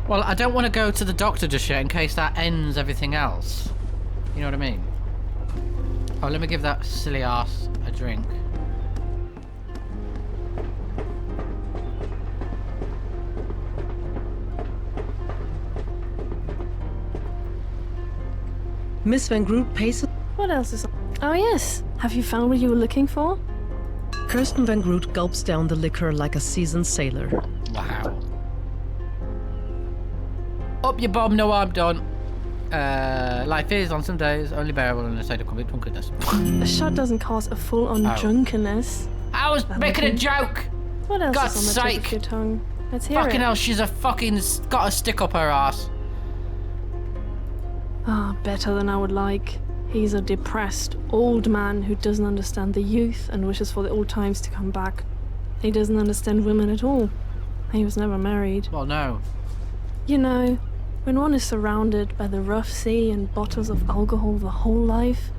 Well, I don't want to go to the doctor just yet in case that ends everything else. You know what I mean? Oh, let me give that silly ass a drink. Miss Van Groot paces. What else is on? Oh, yes. Have you found what you were looking for? Kirsten Van Groot gulps down the liquor like a seasoned sailor. Wow. Up your bomb, no, I'm done. Life is, on some days, only bearable in a state of complete drunkenness. A shot doesn't cause a full-on drunkenness. I was making a joke! What else God's is on the tip sake. of your tongue? Let's hear Fucking it. hell, she's got a stick up her ass. Ah, better than I would like. He's a depressed, old man who doesn't understand the youth and wishes for the old times to come back. He doesn't understand women at all. He was never married. Well, no. You know, when one is surrounded by the rough sea and bottles of alcohol the whole life,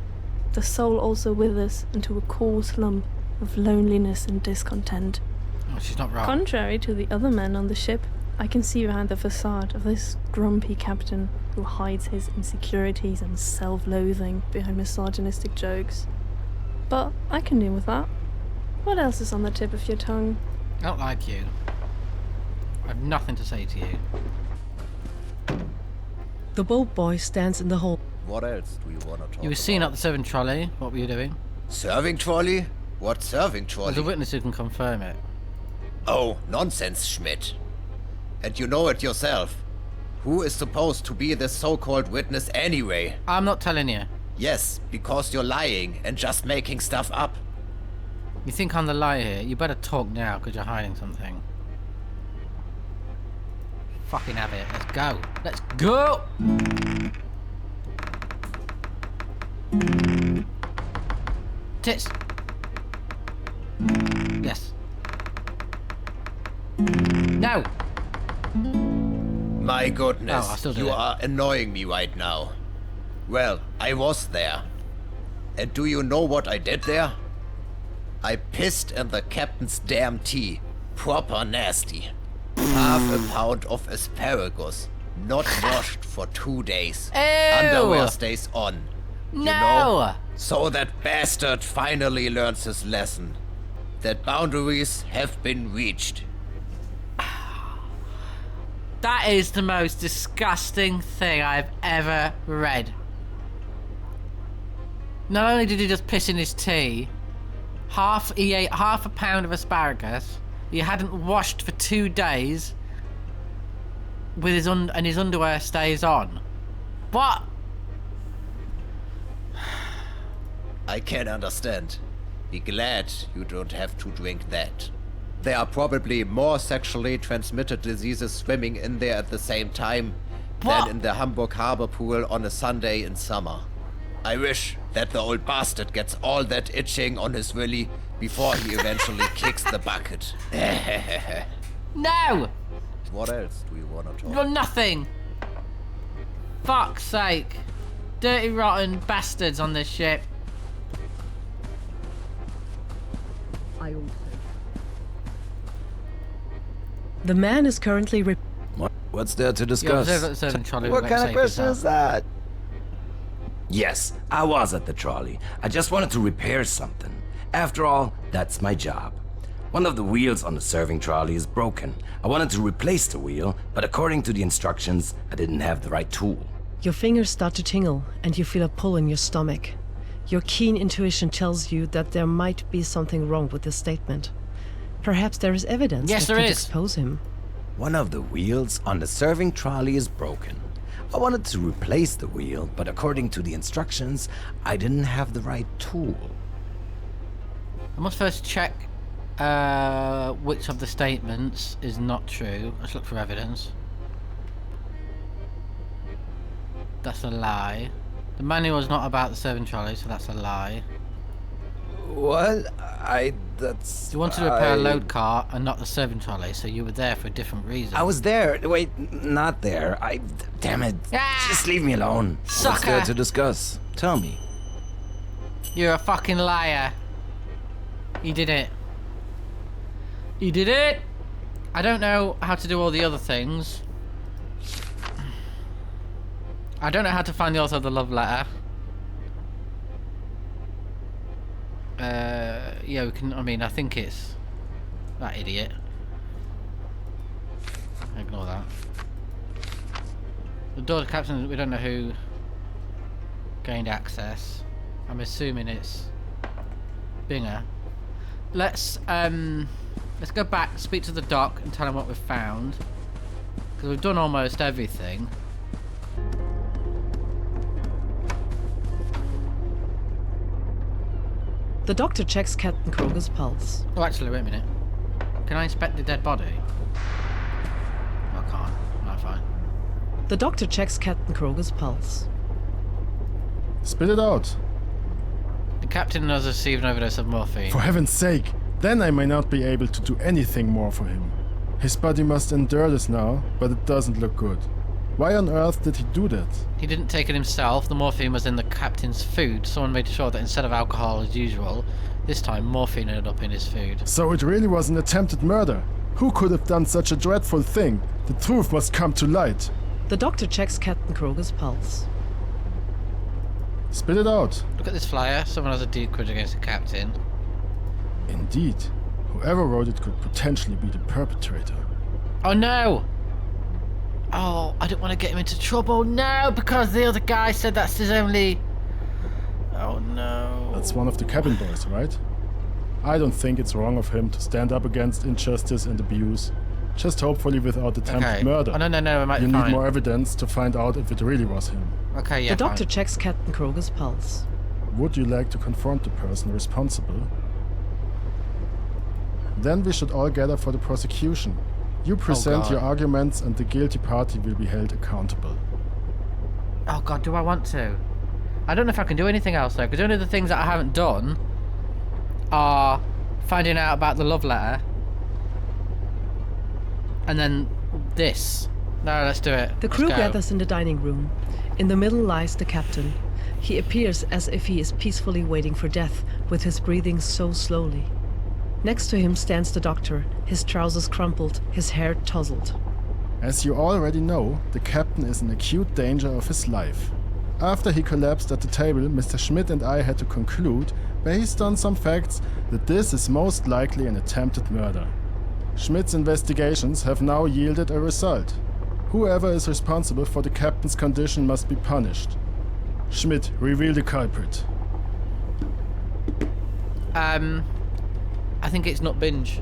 the soul also withers into a coarse lump of loneliness and discontent. Oh, she's not wrong. Contrary to the other men on the ship, I can see behind the facade of this grumpy captain who hides his insecurities and self-loathing behind misogynistic jokes. But I can deal with that. What else is on the tip of your tongue? I don't like you. I have nothing to say to you. The boat boy stands in the hall. What else do you want to talk about? You were seen at the serving trolley. What were you doing? Serving trolley? What serving trolley? There's a witness who can confirm it. Oh, nonsense, Schmidt. And you know it yourself. Who is supposed to be this so-called witness anyway? I'm not telling you. Yes, because you're lying and just making stuff up. You think I'm the liar here? You better talk now, because you're hiding something. Fucking have it. Let's go. Let's go! Tits. Yes. No! My goodness, Oh, I still do you it. are annoying me right now. Well, I was there. And do you know what I did there? I pissed in the captain's damn tea. Proper nasty. Half a pound of asparagus. Not washed for 2 days. Ew. Underwear stays on. You No. know? So that bastard finally learns his lesson. That boundaries have been reached. That is the most disgusting thing I've ever read. Not only did he just piss in his tea, he ate half a pound of asparagus. He hadn't washed for 2 days. With his and his underwear stays on. What? I can understand. Be glad you don't have to drink that. There are probably more sexually transmitted diseases swimming in there at the same time than in the Hamburg harbor pool on a Sunday in summer. I wish that the old bastard gets all that itching on his willy before he eventually kicks the bucket. No! What else do you want to talk Well, about? nothing. Fuck's sake. Dirty, rotten bastards on this ship. I also. The man is currently What's there to You discuss? observe at the serving trolley. What we're kind of safe question as is that? Yes, I was at the trolley. I just wanted to repair something. After all, that's my job. One of the wheels on the serving trolley is broken. I wanted to replace the wheel, but according to the instructions, I didn't have the right tool. Your fingers start to tingle, and you feel a pull in your stomach. Your keen intuition tells you that there might be something wrong with this statement. Perhaps there is evidence Yes, that there could is. expose him. One of the wheels on the serving trolley is broken. I wanted to replace the wheel, but according to the instructions, I didn't have the right tool. I must first check which of the statements is not true. Let's look for evidence. That's a lie. The manual is not about the serving trolley, so that's a lie. What? That's... You wanted to repair a load cart and not the serving trolley, so you were there for a different reason. I was there. Wait, not there. Damn it. Just leave me alone. What's Sucker. there to discuss? Tell me. You're a fucking liar. You did it. You did it! I don't know how to do all the other things. I don't know how to find the author of the love letter. Yeah, we can. I mean, I think it's that idiot. Ignore that. The door to captain. We don't know who gained access. I'm assuming it's Binger. Let's go back, speak to the doc, and tell him what we've found. Because we've done almost everything. The doctor checks Captain Kroger's pulse. Oh, actually, wait a minute. Can I inspect the dead body? I can't. No, fine. The doctor checks Captain Kroger's pulse. Spit it out. The captain has received an overdose of morphine. For heaven's sake! Then I may not be able to do anything more for him. His body must endure this now, but it doesn't look good. Why on earth did he do that? He didn't take it himself. The morphine was in the captain's food. Someone made sure that instead of alcohol as usual, this time morphine ended up in his food. So it really was an attempted murder. Who could have done such a dreadful thing? The truth must come to light. The doctor checks Captain Kroger's pulse. Spit it out. Look at this flyer. Someone has a deed grudge against the captain. Indeed. Whoever wrote it could potentially be the perpetrator. Oh no! Oh, I don't want to get him into trouble. No, because the other guy said that's his only... Oh no. That's one of the cabin boys, right? I don't think it's wrong of him to stand up against injustice and abuse. Just hopefully without attempted murder. Oh, no, it might You be need fine. more evidence to find out if it really was him. Okay, yeah, The doctor fine. checks Captain Kroger's pulse. Would you like to confront the person responsible? Then we should all gather for the prosecution. You present God. your arguments and the guilty party will be held accountable. Oh god, do I want to? I don't know if I can do anything else though, because only the things that I haven't done are finding out about the love letter and then this. No, let's do it. The Let's crew go. gathers in the dining room. In the middle lies the captain. He appears as if he is peacefully waiting for death, with his breathing so slowly. Next to him stands the doctor, his trousers crumpled, his hair tousled. As you already know, the captain is in acute danger of his life. After he collapsed at the table, Mr. Schmidt and I had to conclude, based on some facts, that this is most likely an attempted murder. Schmidt's investigations have now yielded a result. Whoever is responsible for the captain's condition must be punished. Schmidt, reveal the culprit. I think it's not binge.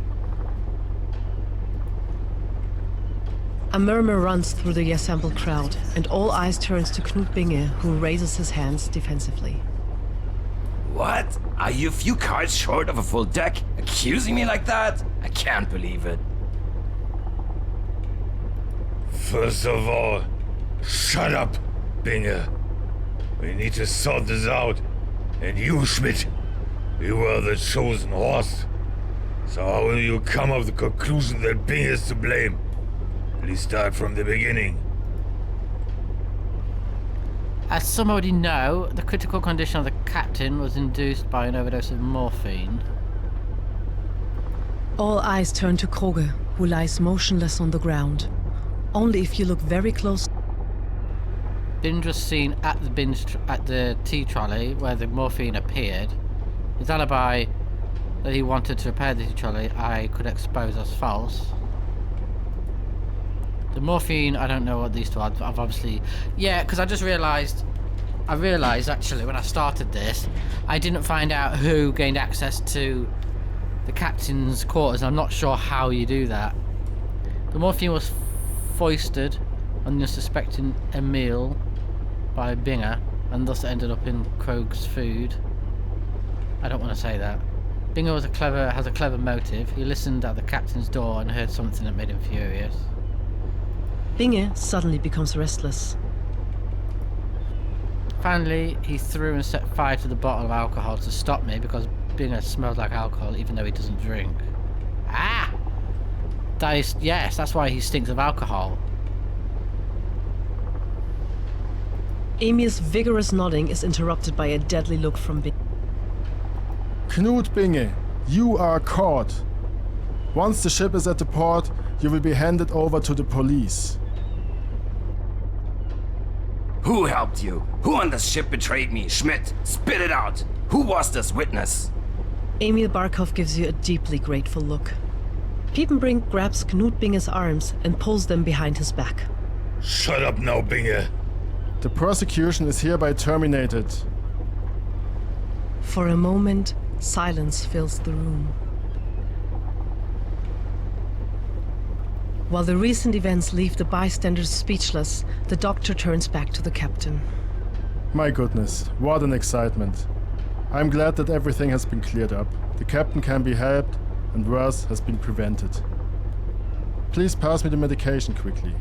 A murmur runs through the assembled crowd, and all eyes turns to Knut Binge, who raises his hands defensively. What? Are you a few cards short of a full deck? Accusing me like that? I can't believe it. First of all, shut up, Binger. We need to sort this out. And you, Schmidt, you are the chosen horse. So how will you come up with the conclusion that Binger is to blame? Please start from the beginning. As some already know, the critical condition of the captain was induced by an overdose of morphine. All eyes turn to Kroger, who lies motionless on the ground. Only if you look very close. Binge was seen at the tea trolley where the morphine appeared. His alibi that he wanted to repair the tea trolley I could expose as false. The morphine, I don't know what these two are. I've obviously... Yeah, because I realised actually when I started this, I didn't find out who gained access to the captain's quarters. I'm not sure how you do that. The morphine was foisted on the suspecting Emil by Binger, and thus ended up in Krog's food. I don't want to say that. Binger has a clever motive. He listened at the captain's door and heard something that made him furious. Binge suddenly becomes restless. Finally, he threw and set fire to the bottle of alcohol to stop me because Binger smelled like alcohol even though he doesn't drink. Ah! Yes, that's why he stinks of alcohol. Emil's vigorous nodding is interrupted by a deadly look from Binge. Knut Binge, you are caught. Once the ship is at the port, you will be handed over to the police. Who helped you? Who on the ship betrayed me? Schmidt, spit it out. Who was this witness? Emil Barkov gives you a deeply grateful look. Piepenbrink grabs Knut Binge's arms and pulls them behind his back. Shut up now, Binge. The prosecution is hereby terminated. For a moment, silence fills the room. While the recent events leave the bystanders speechless, the doctor turns back to the captain. My goodness, what an excitement. I'm glad that everything has been cleared up. The captain can be helped, and worse has been prevented. Please pass me the medication quickly.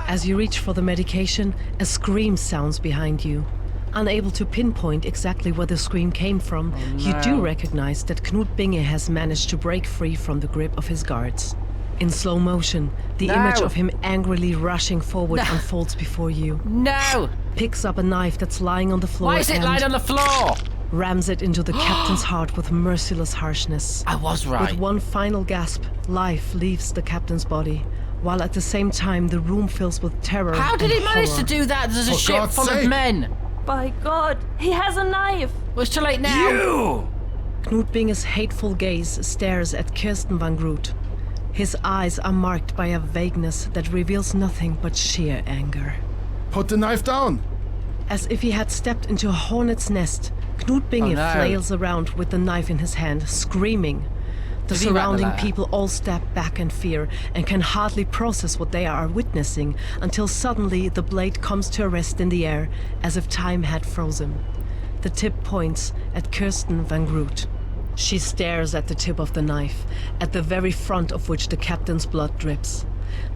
As you reach for the medication, a scream sounds behind you. Unable to pinpoint exactly where the scream came from, you do recognize that Knut Binge has managed to break free from the grip of his guards. In slow motion, the image of him angrily rushing forward unfolds before you. No! Picks up a knife that's lying on the floor. Why is it lying on the floor? Rams it into the captain's heart with merciless harshness. I was right. With one final gasp, life leaves the captain's body, while at the same time the room fills with terror. How did he manage horror. to do that? There's a ship full of men. By God, he has a knife! Well, it's too late now. You! Knut Binge's hateful gaze stares at Kirsten van Groot. His eyes are marked by a vagueness that reveals nothing but sheer anger. Put the knife down! As if he had stepped into a hornet's nest, Knut Binge flails around with the knife in his hand, screaming. The surrounding people all step back in fear and can hardly process what they are witnessing until suddenly the blade comes to a rest in the air as if time had frozen. The tip points at Kirsten van Groot. She stares at the tip of the knife, at the very front of which the captain's blood drips.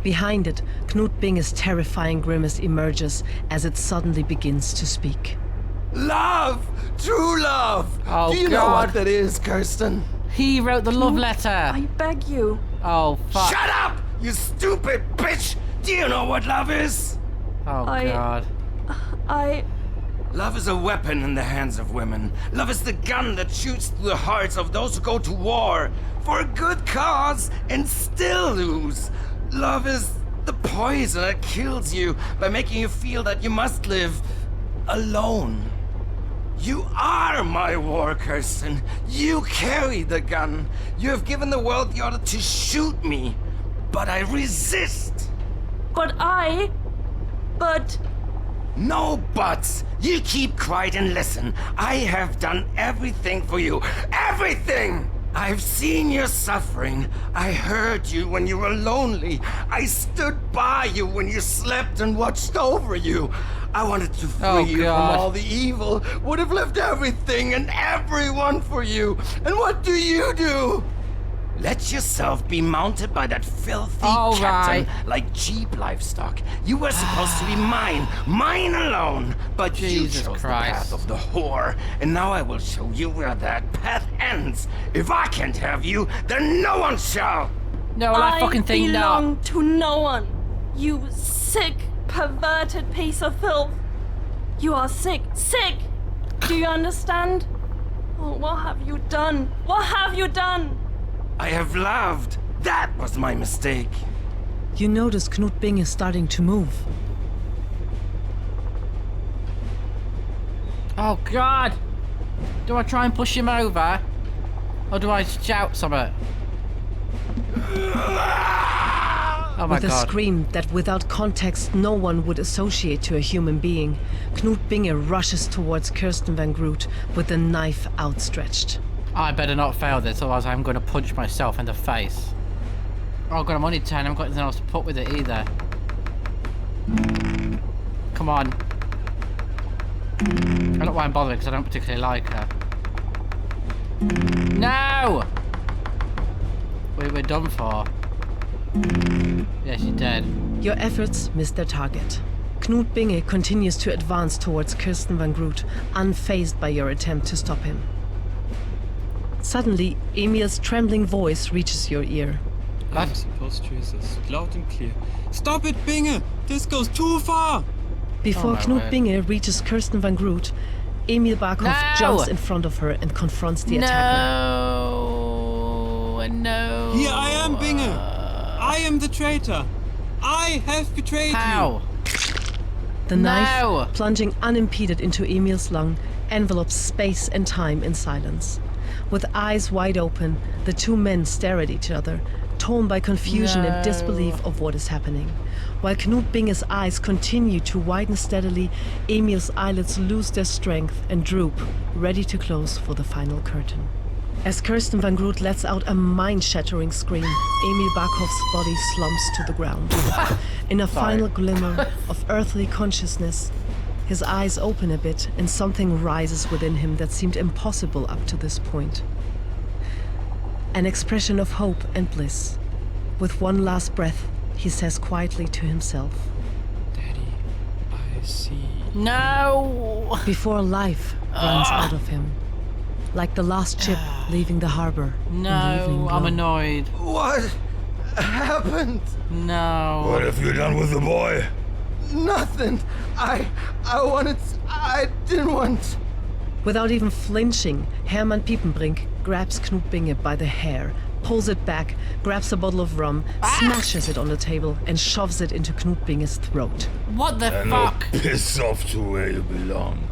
Behind it, Knut Binge's terrifying grimace emerges as it suddenly begins to speak. Love! True love! Oh, Do you know what that is, Kirsten? He wrote the love letter. I beg you. Oh, fuck. Shut up, you stupid bitch! Do you know what love is? Oh, God. Love is a weapon in the hands of women. Love is the gun that shoots through the hearts of those who go to war for a good cause and still lose. Love is the poison that kills you by making you feel that you must live alone. You are my war, Kirsten. You carry the gun. You have given the world the order to shoot me. But I resist. But No buts. You keep quiet and listen. I have done everything for you. Everything! I've seen your suffering. I heard you when you were lonely. I stood by you when you slept and watched over you. I wanted to free you from all the evil. Would have left everything and everyone for you. And what do? Let yourself be mounted by that filthy captain like cheap livestock. You were supposed to be mine alone. But you chose the path of the whore. And now I will show you where that path ends. If I can't have you, then no one shall. No, I fucking think not. I belong to no one. You sick, perverted piece of filth. You are sick. Do you understand? Oh, what have you done? What have you done? I have loved. That was my mistake. You notice Knut Binge is starting to move. Oh, God. Do I try and push him over? Or do I shout something? Oh, my With a scream that without context no one would associate to a human being, Knut Binge rushes towards Kirsten van Groot with the knife outstretched. I better not fail this, otherwise I'm going to punch myself in the face. Oh God, I'm only 10, I haven't got anything else to put with it either. Come on. I don't know why I'm bothering, because I don't particularly like her. No! We're done for. Yeah, she's dead. Your efforts miss their target. Knut Binge continues to advance towards Kirsten van Groot, unfazed by your attempt to stop him. Suddenly, Emil's trembling voice reaches your ear. I'm supposed to use this loud and clear. Stop it, Binge! This goes too far! Before Knut Binge reaches Kirsten van Groot, Emil Barkov jumps in front of her and confronts the attacker. No. Here I am, Binge! I am the traitor! I have betrayed you! The knife, plunging unimpeded into Emil's lung, envelopes space and time in silence. With eyes wide open, the two men stare at each other, torn by confusion and disbelief of what is happening. While Knut Binge's eyes continue to widen steadily, Emil's eyelids lose their strength and droop, ready to close for the final curtain. As Kirsten van Groot lets out a mind-shattering scream, Emil Barkov's body slumps to the ground. In a final glimmer of earthly consciousness, his eyes open a bit and something rises within him that seemed impossible up to this point. An expression of hope and bliss. With one last breath, he says quietly to himself, Daddy, I see. No! Before life runs out of him. Like the last ship leaving the harbor. No, I'm annoyed. What happened? No. What have you done with the boy? Nothing. I didn't want. Without even flinching, Hermann Piepenbrink grabs Knut Binge by the hair, pulls it back, grabs a bottle of rum, smashes it on the table, and shoves it into Knut Binge's throat. What the and fuck? Piss off to where you belong.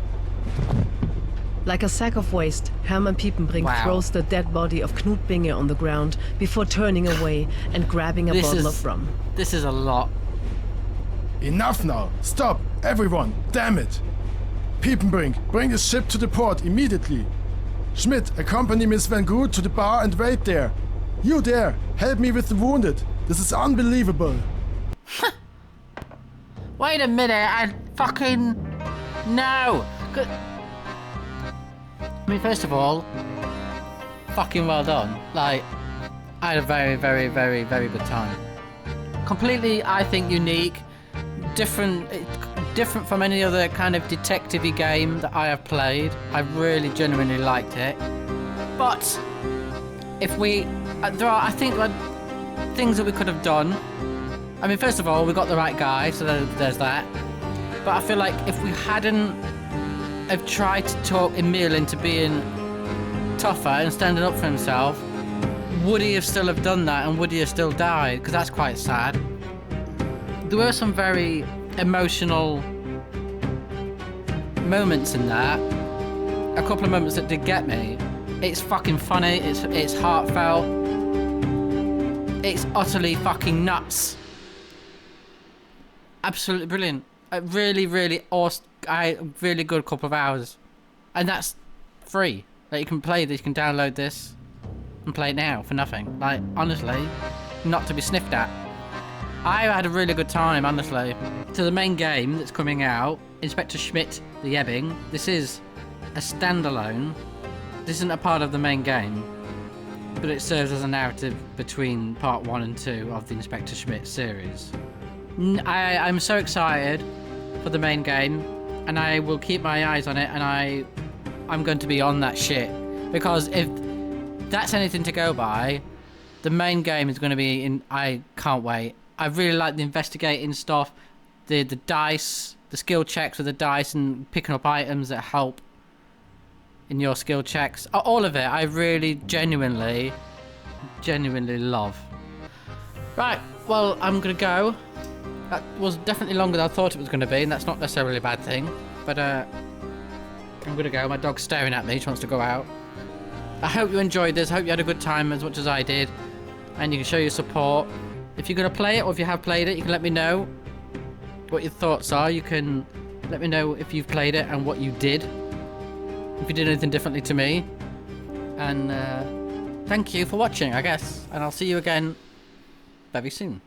Like a sack of waste, Hermann Piepenbrink throws the dead body of Knut Binge on the ground before turning away and grabbing a bottle of rum. This is a lot. Enough now! Stop! Everyone! Damn it! Piepenbrink, bring the ship to the port immediately! Schmidt, accompany Miss Van Groot to the bar and wait there! You there! Help me with the wounded! This is unbelievable! Wait a minute, I fucking... No! I mean, first of all, fucking well done. Like, I had a very, very, very, very good time. Completely, I think, unique. Different from any other kind of detective-y game that I have played. I really genuinely liked it. But if we, I think there are things that we could have done. I mean, first of all, we got the right guy, so there's that. But I feel like if we hadn't have tried to talk Emil into being tougher and standing up for himself, would he have still have done that, and would he have still died? Because that's quite sad. There were some very emotional moments in that. A couple of moments that did get me. It's fucking funny. It's heartfelt. It's utterly fucking nuts. Absolutely brilliant. Really awesome. Really good couple of hours, and that's free. Like, you can play this. You can download this and play it now for nothing. Like, honestly, not to be sniffed at. I had a really good time, honestly. To the main game that's coming out, Inspector Schmidt, the Ebbing. This is a standalone. This isn't a part of the main game, but it serves as a narrative between part 1 and 2 of the Inspector Schmidt series. I'm so excited for the main game, and I will keep my eyes on it, and I'm going to be on that shit, because if that's anything to go by, the main game is going to be in. I can't wait. I really like the investigating stuff, the dice, the skill checks with the dice, and picking up items that help in your skill checks. All of it, I really genuinely love. Right, well, I'm gonna go. That was definitely longer than I thought it was going to be, and that's not necessarily a bad thing. But I'm going to go. My dog's staring at me. She wants to go out. I hope you enjoyed this. I hope you had a good time as much as I did. And you can show your support. If you're going to play it, or if you have played it, you can let me know what your thoughts are. You can let me know if you've played it and what you did. If you did anything differently to me. And thank you for watching, I guess. And I'll see you again very soon.